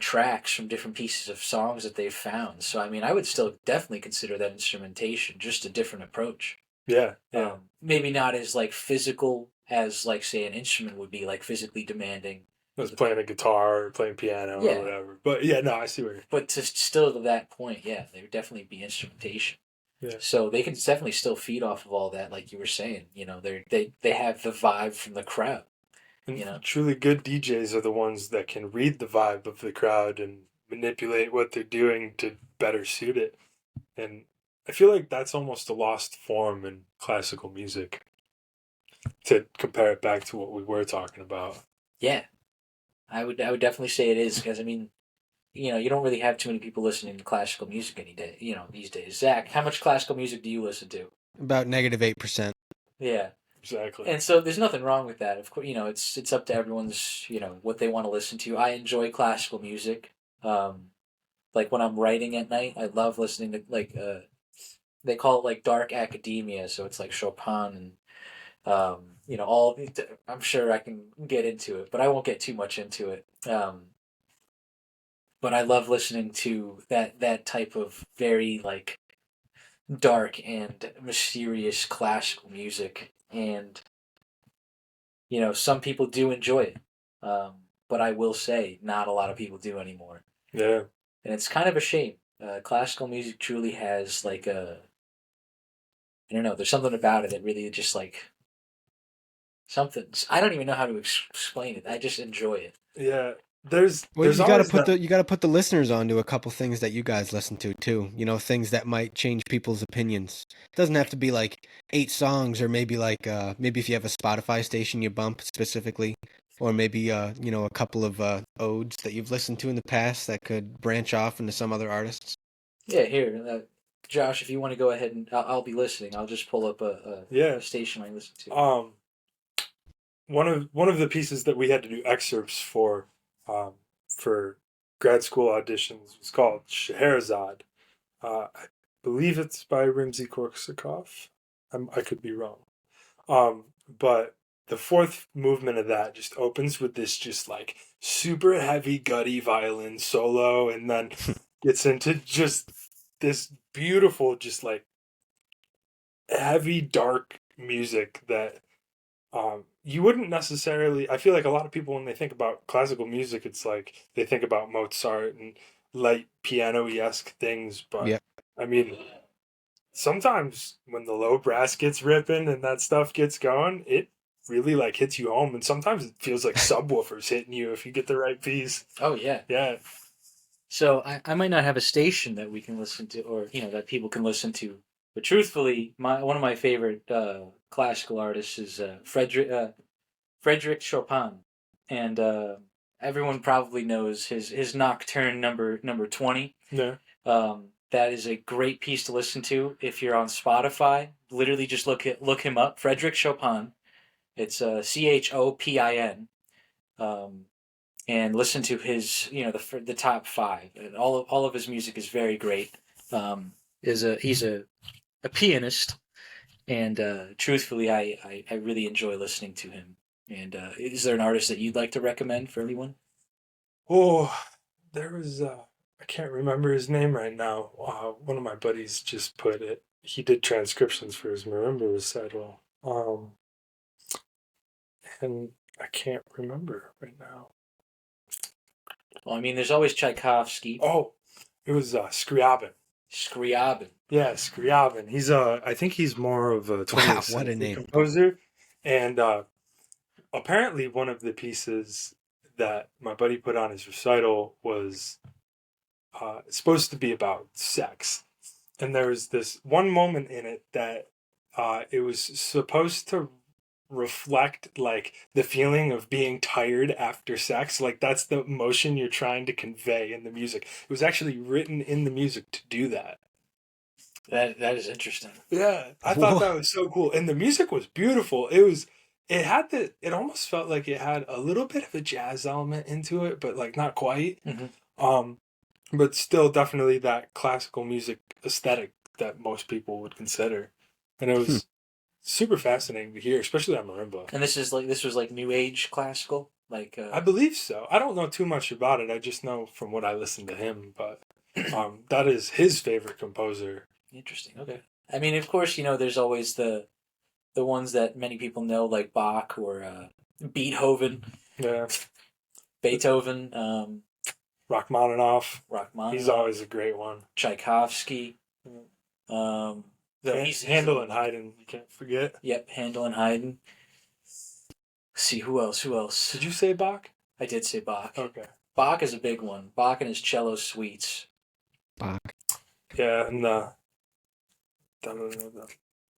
tracks from different pieces of songs that they've found. So I mean, I would still definitely consider that instrumentation, just a different approach. Yeah. Yeah. Maybe not as like physical as like say an instrument would be, like physically demanding. I was playing a guitar or playing piano Yeah. or whatever. But yeah, no, I see where you're. But still to that point, yeah, they would definitely be instrumentation. Yeah. So they can definitely still feed off of all that, like you were saying. They have the vibe from the crowd. And truly good DJs are the ones that can read the vibe of the crowd and manipulate what they're doing to better suit it. And I feel like that's almost a lost form in classical music to compare it back to what we were talking about. Yeah, I would definitely say it is because I mean, you don't really have too many people listening to classical music any day, these days. Zach, how much classical music do you listen to? About -8%. Yeah. Exactly. And so there's nothing wrong with that. Of course, it's up to everyone's, what they want to listen to. I enjoy classical music. Like when I'm writing at night, I love listening to they call it like dark academia, so it's like Chopin and all. I'm sure I can get into it, but I won't get too much into it. But I love listening to that type of very like dark and mysterious classical music, and some people do enjoy it, but I will say not a lot of people do anymore, Yeah. and it's kind of a shame. Classical music truly has like I don't know. There's something about it that really just like something. I don't even know how to explain it. I just enjoy it. Yeah. There's Well, there's you got to always put that. the listeners onto a couple things that you guys listen to too. Things that might change people's opinions. It doesn't have to be like 8 songs, or maybe like maybe if you have a Spotify station you bump specifically, or maybe a couple of odes that you've listened to in the past that could branch off into some other artists. Yeah, here, Josh, if you want to go ahead and I'll be listening. I'll just pull up a Yeah. station I listen to. One of the pieces that we had to do excerpts um, for grad school auditions was called Scheherazade. I believe it's by Rimsky-Korsakov. I could be wrong. But the fourth movement of that just opens with this just like super heavy, gutty violin solo, and then gets into just this beautiful, just like heavy, dark music that you wouldn't necessarily. I feel like a lot of people, when they think about classical music, it's like they think about Mozart and light piano-esque things, but Yeah. I mean, sometimes when the low brass gets ripping and that stuff gets going, it really like hits you home, and sometimes it feels like subwoofers hitting you if you get the right piece. Oh yeah. Yeah. So I might not have a station that we can listen to, or that people can listen to. But truthfully, one of my favorite classical artists is Frederick Chopin, and everyone probably knows his Nocturne number 20. Yeah. That is a great piece to listen to if you're on Spotify. Literally, just look him up, Frederick Chopin. It's Chopin, and listen to his the top five. And all of his music is very great. He's a pianist, and truthfully, I really enjoy listening to him. And is there an artist that you'd like to recommend for anyone? Oh, there was I can't remember his name right now. One of my buddies just put it. He did transcriptions for his marimba recital. And I can't remember right now. Well, I mean, there's always Tchaikovsky, Oh, it was Scriabin. Scriabin. Yeah, Scriabin. He's I think he's more of a 20th Wow, what a century name. composer, and apparently one of the pieces that my buddy put on his recital was supposed to be about sex, and there was this one moment in it that it was supposed to reflect like the feeling of being tired after sex, like that's the emotion you're trying to convey in the music. It was actually written in the music to do that. That is interesting. Yeah, I thought that was so cool, and the music was beautiful. It almost felt like it had a little bit of a jazz element into it, but like not quite. Um, but still definitely that classical music aesthetic that most people would consider, and it was super fascinating to hear, especially on marimba. And this was like new age classical, like I believe so. I don't know too much about it. I just know from what I listened to him, but that is his favorite composer. interesting. Okay. I mean, of course, there's always the ones that many people know, like Bach or Beethoven, Yeah, Beethoven, Rachmaninoff. Rachmaninoff, He's always a great one. Tchaikovsky. Handel and Haydn, you can't forget. Yep, Handel and Haydn. Let's see, who else? Who else? Did you say Bach? I did say Bach. Okay. Bach is a big one. Bach and his cello suites. Bach. Yeah, and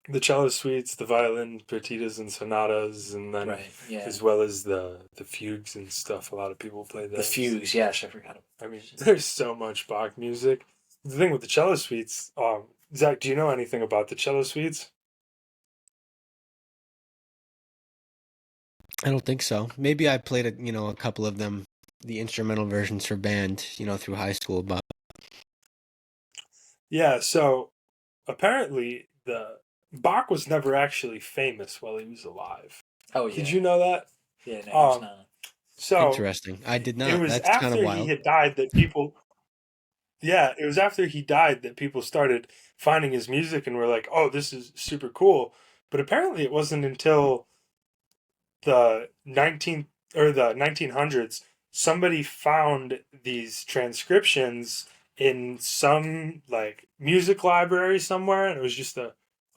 the cello suites, the violin partitas and sonatas, and then Right. Yeah. as well as the fugues and stuff. A lot of people play The those. fugues. Yes, I forgot. I mean, there's so much Bach music. The thing with the cello suites, Zach, do you know anything about the cello suites? I don't think so. Maybe I played a couple of them, the instrumental versions for band, through high school. But Yeah. So apparently, the Bach was never actually famous while he was alive. Oh yeah. Did you know that? Yeah. No, he was Um, not. so interesting. I did it not. was That's kind of after he wild. had died that people. Yeah, it was after he died that people started finding his music and were like, "Oh, this is super cool." But apparently, it wasn't until the 19th or the 1900s somebody found these transcriptions in some like music library somewhere, and it was just a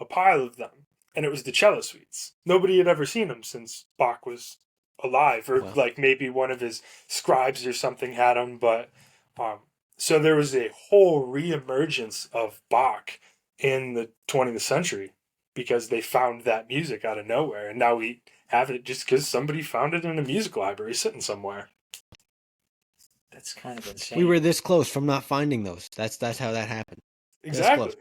pile of them, and it was the cello suites. Nobody had ever seen them since Bach was alive, or Well, like maybe one of his scribes or something had them, but um so there was a whole reemergence of Bach in the 20th century because they found that music out of nowhere, and now we have it just because somebody found it in a music library sitting somewhere. That's kind of insane. we were this close from not finding those. That's how that happened. This Exactly.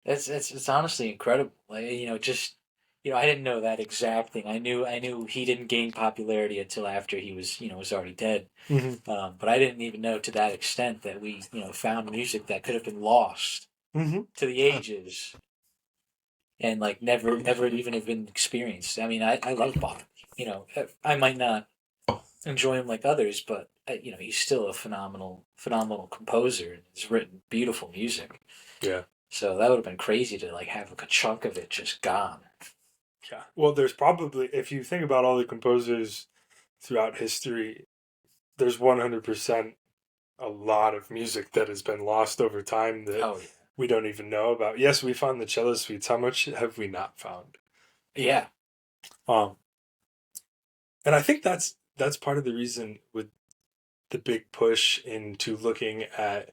close. It's honestly incredible. Like just I didn't know that exact thing. I knew he didn't gain popularity until after he was already dead. Mm-hmm. But I didn't even know to that extent that we found music that could have been lost Mm-hmm. to the ages and like never even have been experienced. I mean, I love Bach. I might not enjoy him like others, but he's still a phenomenal composer and has written beautiful music. Yeah. So that would have been crazy to like have like a chunk of it just gone. Yeah. Well, there's probably, if you think about all the composers throughout history, there's 100% a lot of music that has been lost over time that Oh we don't even know about. Yes, we found the cello suites. How much have we not found? yeah, Um, and I think that's part of the reason with the big push into looking at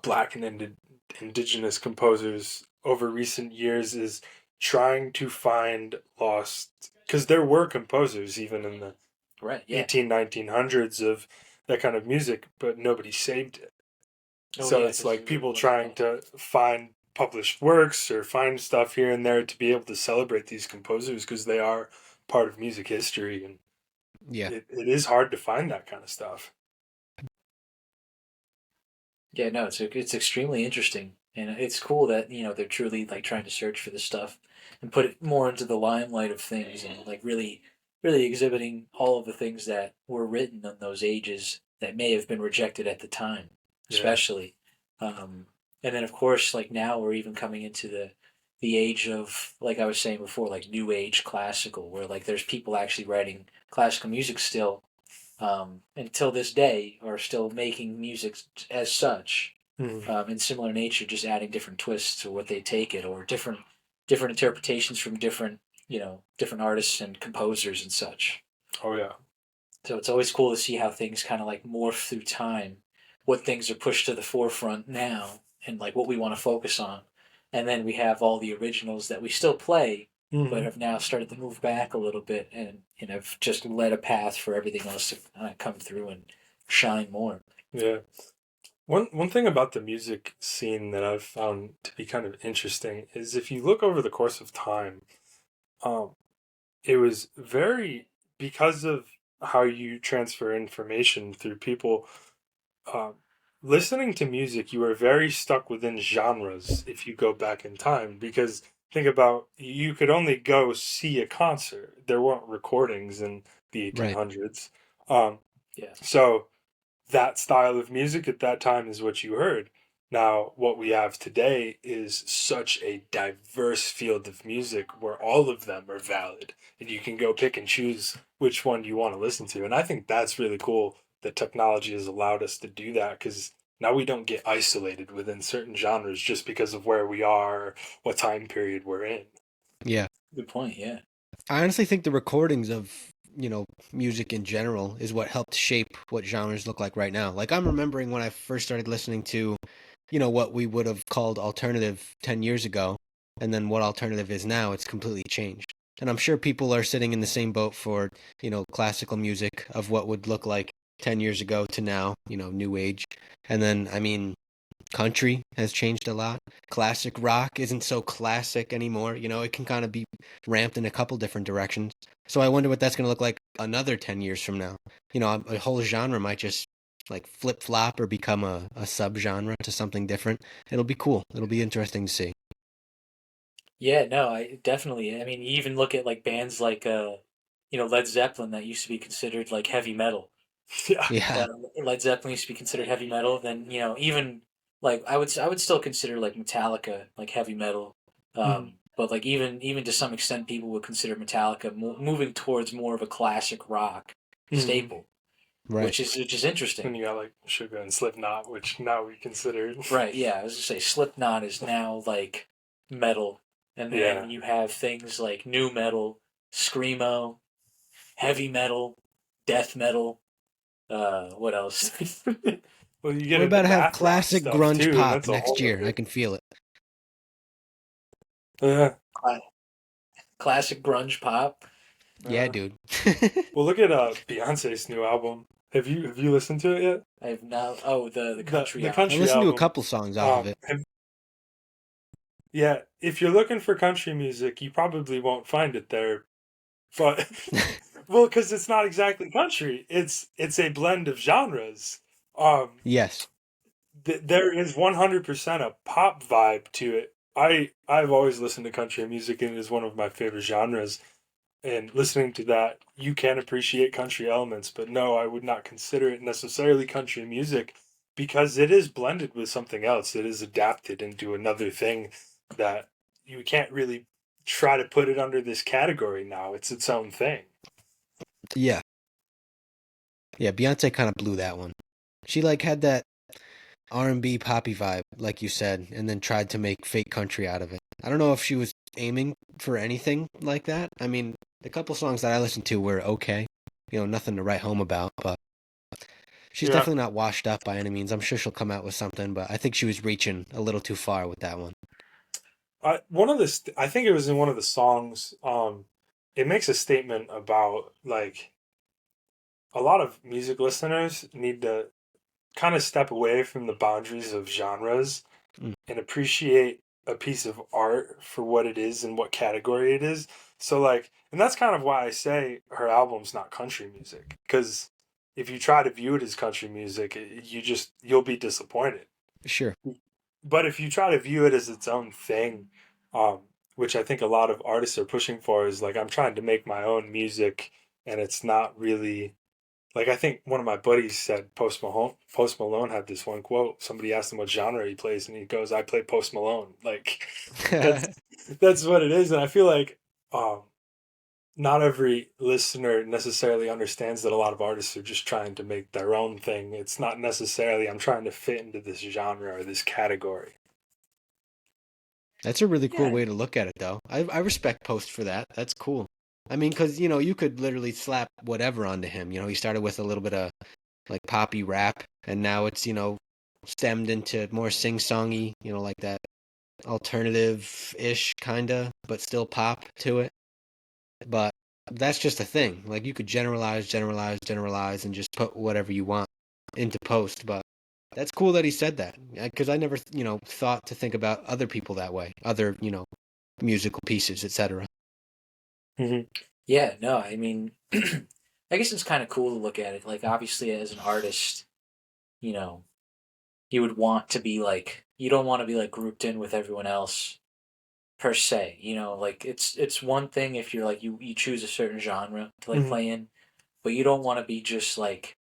black and indigenous composers over recent years is trying to find lost, because there were composers even in the right. Yeah. 1900s of that kind of music, but nobody saved it. Oh So yeah, it's 'cause like it people wasn't trying public. to find published works or find stuff here and there to be able to celebrate these composers because they are part of music history, and Yeah. it is hard to find that kind of stuff. Yeah, no, it's extremely interesting, and it's cool that they're truly like trying to search for this stuff and put it more into the limelight of things, and like really exhibiting all of the things that were written in those ages that may have been rejected at the time, Yeah. especially. Um, and then of course, like now we're even coming into the age of, like I was saying before, like new age classical, where like there's people actually writing classical music still, until this day, are still making music as such, Mhm. in similar nature, just adding different twists to what they take it, or different interpretations from different artists and composers and such. Oh yeah. So it's always cool to see how things kind of like morph through time, what things are pushed to the forefront now, and like what we want to focus on. And then we have all the originals that we still play, but Hmm. have now started to move back a little bit, and have just led a path for everything else to come through and shine more. Yeah. One thing about the music scene that I've found to be kind of interesting is if you look over the course of time, um, it was very, because of how you transfer information through people, um, listening to music, you were very stuck within genres if you go back in time. Because think about, you could only go see a concert. There weren't recordings in the Right. 1800s. Um, Yeah. so that style of music at that time is what you heard. Now, what we have today is such a diverse field of music where all of them are valid, and you can go pick and choose which one you want to listen to. And I think that's really cool that technology has allowed us to do that, because now we don't get isolated within certain genres just because of where we are, what time period we're in. Yeah. Good point. Yeah. I honestly think the recordings of, music in general is what helped shape what genres look like right now. Like I'm remembering when I first started listening to, what we would have called alternative 10 years ago. and then what alternative is now, it's completely changed. And I'm sure people are sitting in the same boat for, classical music of what would look like 10 years ago to now, new age. And then, I mean, country has changed a lot. Classic rock isn't so classic anymore. It can kind of be ramped in a couple different directions. So I wonder what that's going to look like another 10 years from now. A whole genre might just like flip flop or become a subgenre to something different. It'll be cool. It'll be interesting to see. Yeah, no, I definitely. I mean, you even look at like bands like Led Zeppelin that used to be considered like heavy metal. Yeah. Yeah. Led Zeppelin used to be considered heavy metal. Then even like I would still consider like Metallica like heavy metal. Mhm. But like even to some extent, people would consider Metallica moving towards more of a classic rock Mhm. staple, Right. which is Then interesting. you got like Sugar and Slipknot, which now we consider. Right? Yeah, I was gonna say Slipknot is now like metal, and Yeah. then you have things like new metal, screamo, heavy metal, death metal. What else? Well, you get We're about into to have math rock classic stuff grunge too, and pop that's a next whole year. I other. can feel it. Yeah. Classic grunge pop. Yeah, Yeah. dude. Well, look at Beyonce's new album. Have you listened to it yet? I have now. Oh, the The country the I album. country listened to a album. couple songs off of it. Yeah, if you're looking for country music, you probably won't find it there. But well, because it's not exactly country. It's a blend of genres. Um, Yes. there is 100% a pop vibe to it. I've always listened to country music, and it is one of my favorite genres. And listening to that, you can appreciate country elements, but no, I would not consider it necessarily country music because it is blended with something else. It is adapted into another thing that you can't really try to put it under this category now. It's its own thing. Yeah. Yeah, Beyonce kind of blew that one. She like had that R&B poppy vibe, like you said, and then tried to make fake country out of it. I don't know if she was aiming for anything like that. I mean, the couple songs that I listened to were okay. Nothing to write home about, but she's Yeah. definitely not washed up by any means. I'm sure she'll come out with something, but I think she was reaching a little too far with that one. I think it was in one of the songs. It makes a statement about like a lot of music listeners need to kind of step away from the boundaries of genres Mm, and appreciate a piece of art for what it is and what category it is. So like, and that's kind of why I say her album's not country music, because if you try to view it as country music, you'll be disappointed. sure. But if you try to view it as its own thing, um, which I think a lot of artists are pushing for, is like I'm trying to make my own music, and it's not really like I think one of my buddies said Post Malone. Post Malone had this one quote. Somebody asked him what genre he plays, and he goes, "I play Post Malone." Like that's that's what it is, and I feel like um, not every listener necessarily understands that a lot of artists are just trying to make their own thing. It's not necessarily I'm trying to fit into this genre or this category. That's a really cool Yeah, way to look at it, though. I respect Post for that. That's cool. I mean, because, you could literally slap whatever onto him. He started with a little bit of like poppy rap, and now it's, stemmed into more sing-songy, like that alternative-ish kinda, but still pop to it. But that's just a thing. Like you could generalize, generalize, generalize, and just put whatever you want into Post. But that's cool that he said that because I never, thought to think about other people that way, other, musical pieces, etc. Mm-hmm. yeah. No, I mean, I guess it's kind of cool to look at it. Like, obviously, as an artist, you know, you would want to be like, you don't want to be like grouped in with everyone else per se. Like it's one thing if you're like you choose a certain genre to like Mm-hmm. play in, but you don't want to be just like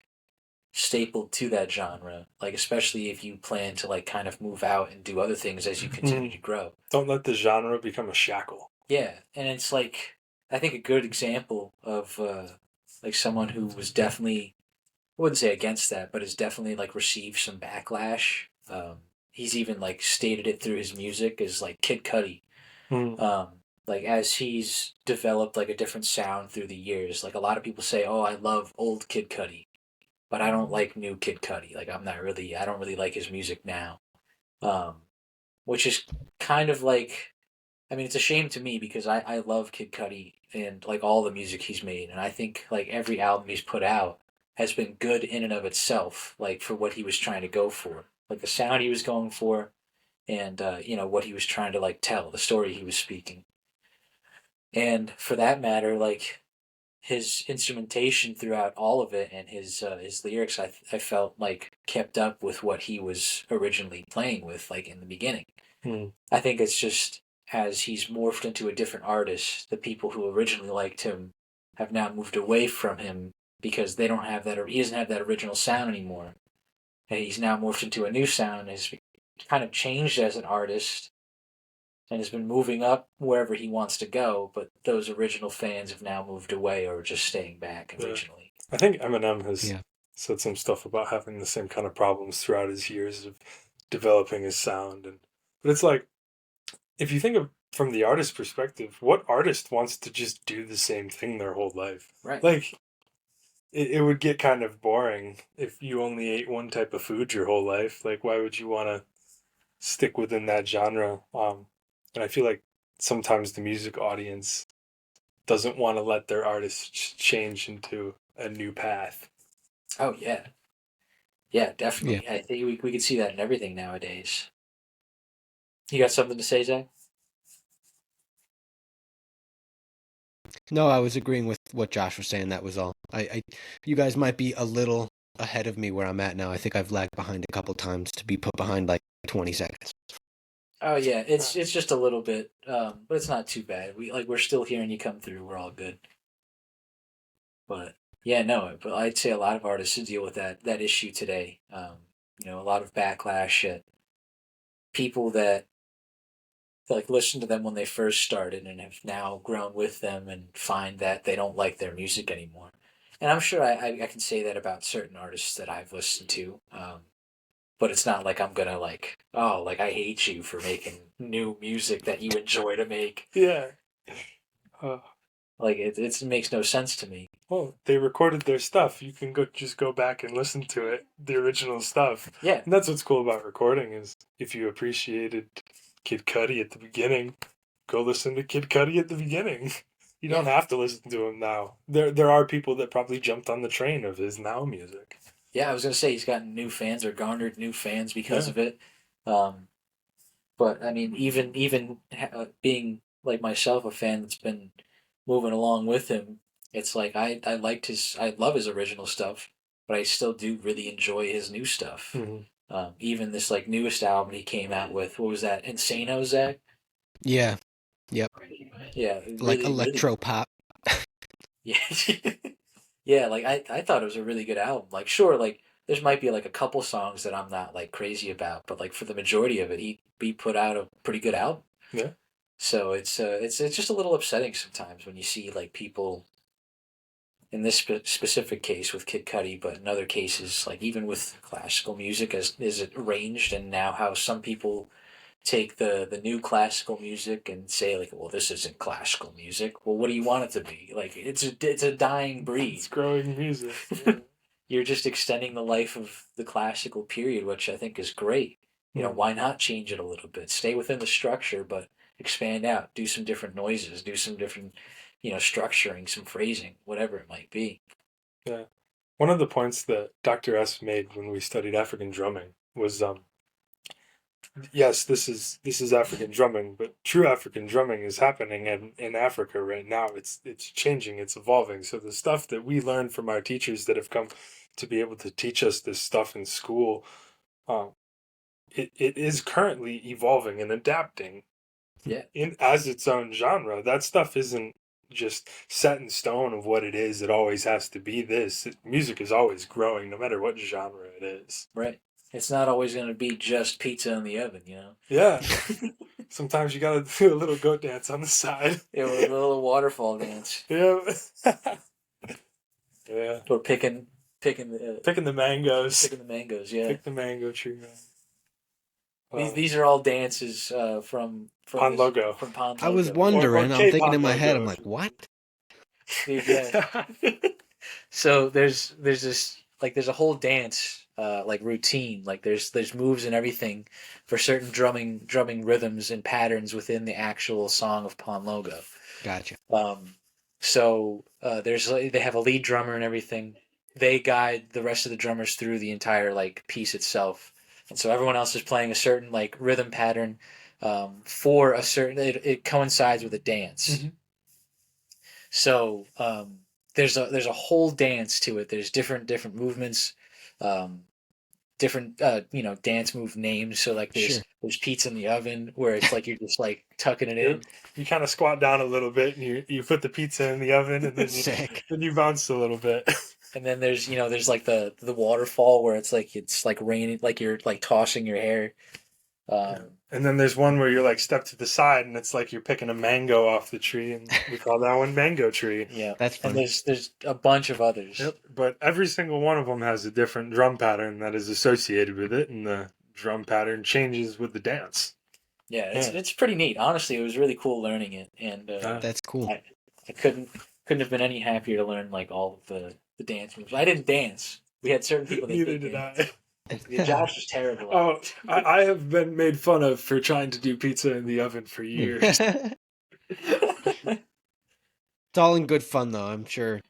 stapled to that genre. Like especially if you plan to like kind of move out and do other things as you continue Mm-hmm. to grow. Don't let the genre become a shackle. Yeah, and it's like I think a good example of like someone who was definitely I wouldn't say against that, but has definitely like received some backlash. He's even like stated it through his music is like Kid Cudi. Mm-hmm. Like as he's developed like a different sound through the years. Like a lot of people say, "Oh, I love old Kid Cudi," but I don't like new Kid Cudi. Like I don't really like his music now. Um, which is kind of like I mean, it's a shame to me because I love Kid Cudi and like all the music he's made, and I think like every album he's put out has been good in and of itself, like for what he was trying to go for, like the sound he was going for, and what he was trying to like tell, the story he was speaking, and for that matter, like his instrumentation throughout all of it and his lyrics, I felt like kept up with what he was originally playing with, like in the beginning. Hmm. I think it's just as he's morphed into a different artist, the people who originally liked him have now moved away from him because they don't have that, or he doesn't have that original sound anymore. And he's now morphed into a new sound, has kind of changed as an artist, and has been moving up wherever he wants to go. But those original fans have now moved away or are just staying back Yeah. originally. I think Eminem has Yeah. said some stuff about having the same kind of problems throughout his years of developing his sound, but it's like, if you think of from the artist's perspective, what artist wants to just do the same thing their whole life? Right. Like, it would get kind of boring if you only ate one type of food your whole life. Like, why would you want to stick within that genre? And I feel like sometimes the music audience doesn't want to let their artists change into a new path. Oh yeah. Yeah, definitely. I think we could see that in everything nowadays. You got something to say, Zach? No, I was agreeing with what Josh was saying. That was all. You guys might be a little ahead of me where I'm at now. I think I've lagged behind a couple times to be put behind like 20 seconds. Oh yeah, it's just a little bit, but it's not too bad. We're still hearing you come through. We're all good. But yeah, no. But I'd say a lot of artists deal with that issue today. A lot of backlash at people that like listened to them when they first started and have now grown with them and find that they don't like their music anymore. And I'm sure I can say that about certain artists that I've listened to. But it's not like I'm gonna like, oh, like I hate you for making new music that you enjoy to make. Yeah. Uh, Like it makes no sense to me. well, they recorded their stuff. You can go back and listen to it, the original stuff. Yeah, And that's what's cool about recording is if you appreciated Kid Cudi at the beginning, go listen to Kid Cudi at the beginning. You don't have to listen to him now. There are people that probably jumped on the train of his now music. yeah. I was gonna say he's gotten new fans or garnered new fans because Yeah. of it. But I mean, even being like myself, a fan that's been moving along with him, it's like I love his original stuff, but I still do really enjoy his new stuff. Mhm. Even this like newest album he came out with, what was that? Insano, Zach? Yeah. Yep. Yeah, Like really, electro pop. yeah, yeah. Like I thought it was a really good album. Like sure, like there's might be like a couple songs that I'm not like crazy about, but like for the majority of it, he put out a pretty good album. Yeah. So it's just a little upsetting sometimes when you see like people in this specific case with Kid Cudi, but in other cases, like even with classical music as is it arranged, and now how some people take the new classical music and say like, well, this isn't classical music. Well, what do you want it to be? Like it's a dying breed. It's growing music. Yeah. You're just extending the life of the classical period, which I think is great. Why not change it a little bit? Stay within the structure, but expand out. Do some different noises. Do some different, structuring, some phrasing, whatever it might be. Yeah. One of the points that Dr. S made when we studied African drumming was yes, this is African drumming, but true African drumming is happening in Africa right now. It's changing, it's evolving. So the stuff that we learned from our teachers that have come to be able to teach us this stuff in school, it is currently evolving and adapting. Yeah. As its own genre. That stuff isn't just set in stone of what it is. It always has to be this. Music is always growing, no matter what genre it is. Right. It's not always going to be just pizza in the oven, Yeah. Sometimes you gotta do a little goat dance on the side. Yeah, with a little waterfall dance. Yeah. Yeah. Or picking the Picking the mangoes. picking the mangoes. Yeah. Pick the mango tree. These are all dances from Pond Logo. From Pond I was Logo. wondering. I'm thinking K-pop in my head. logo. I'm like, what? Dude, yeah. So there's this like there's a whole dance like routine. Like there's moves and everything for certain drumming rhythms and patterns within the actual song of Pawn Logo. Gotcha. So they have a lead drummer and everything. They guide the rest of the drummers through the entire like piece itself, and so everyone else is playing a certain like rhythm pattern for a certain. It coincides with a dance. Mhm. So there's a whole dance to it. There's different movements, um, different dance move names. So like Sure. there's pizza in the oven where it's like you're just like tucking it in. You kind of squat down a little bit, and you put the pizza in the oven, and then Sick. you bounce a little bit. And then there's like the waterfall where it's like raining, like you're like tossing your hair. And then there's one where you're like step to the side, and it's like you're picking a mango off the tree, and we call that one mango tree. Yeah, That's and funny. there's a bunch of others. Yep. But every single one of them has a different drum pattern that is associated with it, and the drum pattern changes with the dance. Yeah, it's pretty neat. Honestly, it was really cool learning it, and That's cool. I couldn't have been any happier to learn like all of the dance moves. I didn't dance. We had certain people that Neither did did dance. I. Yeah, Josh was terrible. Oh, I have been made fun of for trying to do pizza in the oven for years. It's all in good fun, though. I'm sure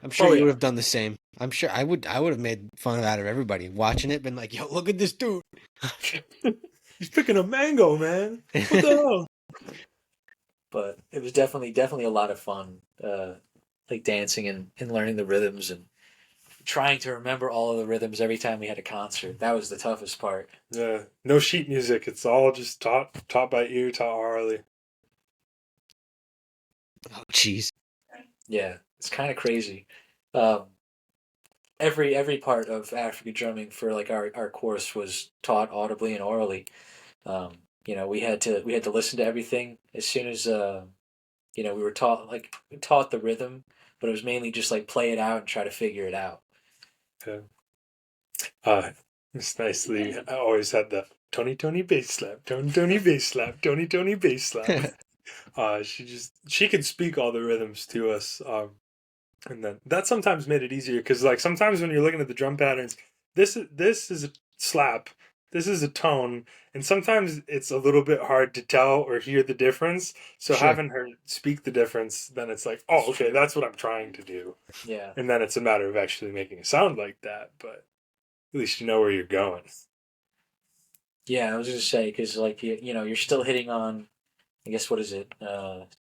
Oh, you yeah. would have done the same. I'm sure I would have made fun out of everybody watching it. Been like, yo, look at this dude. He's picking a mango, man. What the hell? But it was definitely a lot of fun, like dancing and learning the rhythms and trying to remember all of the rhythms every time we had a concert. That was the toughest part. Yeah, no sheet music. It's all just taught by ear, taught orally. Oh, jeez. Yeah, it's kind of crazy. Um, every part of African drumming for like our course was taught audibly and orally. We had to listen to everything as soon as we were taught the rhythm, but it was mainly just like play it out and try to figure it out. It's nicely. I always had the Tony bass slap, Tony bass slap, Tony bass slap. She could speak all the rhythms to us. And then that sometimes made it easier because like sometimes when you're looking at the drum patterns, this is a slap, this is a tone, and sometimes it's a little bit hard to tell or hear the difference. So Sure. having her speak the difference, then it's like, oh, okay, that's what I'm trying to do. Yeah. And then it's a matter of actually making a sound like that. But at least you know where you're going. Yeah, I was gonna say because like you're still hitting on, I guess what is it?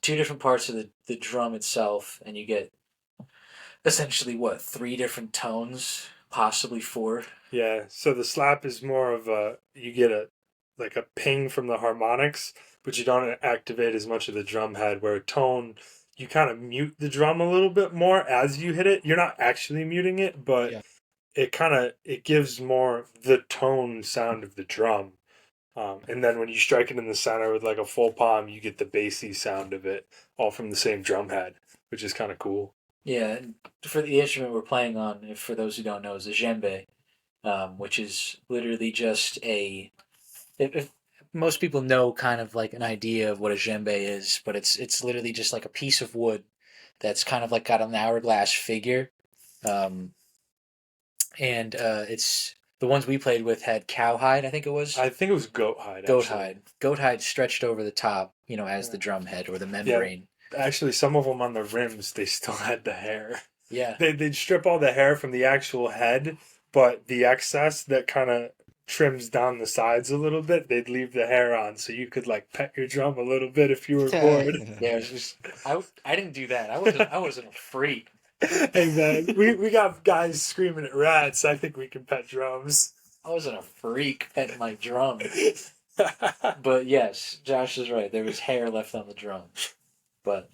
Two different parts of the drum itself, and you get essentially what, three different tones, possibly four. Yeah, so the slap is more of you get a ping from the harmonics, but you don't activate as much of the drum head. Where a tone, you kind of mute the drum a little bit more as you hit it. You're not actually muting it, but Yeah. it gives more the tone sound of the drum. And then when you strike it in the center with like a full palm, you get the bassy sound of it, all from the same drum head, which is kind of cool. Yeah, and for the instrument we're playing on, for those who don't know, is a djembe, which is literally just if most people know kind of like an idea of what a djembe is, but it's literally just like a piece of wood that's kind of like got an hourglass figure, um, and it's the ones we played with had cowhide, I think it was. I think it was goat hide. Goat actually. hide. Goat hide stretched over the top, as the drum head or the membrane. Actually, some of them on the rims, they still had the hair. Yeah. They'd strip all the hair from the actual head, but the excess that kind of trims down the sides a little bit, they'd leave the hair on so you could like pet your drum a little bit if you were bored. Yeah, it was just I didn't do that. I wasn't a freak. Hey man, we got guys screaming at rats. I think we can pet drums. I wasn't a freak petting my drum. But yes, Josh is right. There was hair left on the drum. But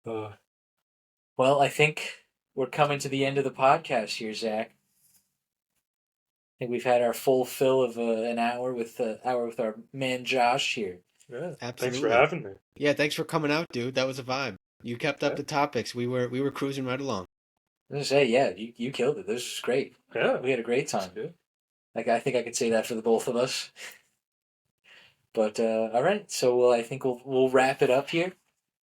well, I think we're coming to the end of the podcast here, Zach. I think we've had our full fill of an hour with our man Josh here. Yeah, thanks Absolutely. for having me. Yeah, thanks for coming out, dude. That was a vibe. You kept up the topics. We were cruising right along. I was gonna say, yeah, you killed it. This was great. Yeah, We had a great time. good. Like I think I could say that for the both of us. But all right, so I think we'll wrap it up here.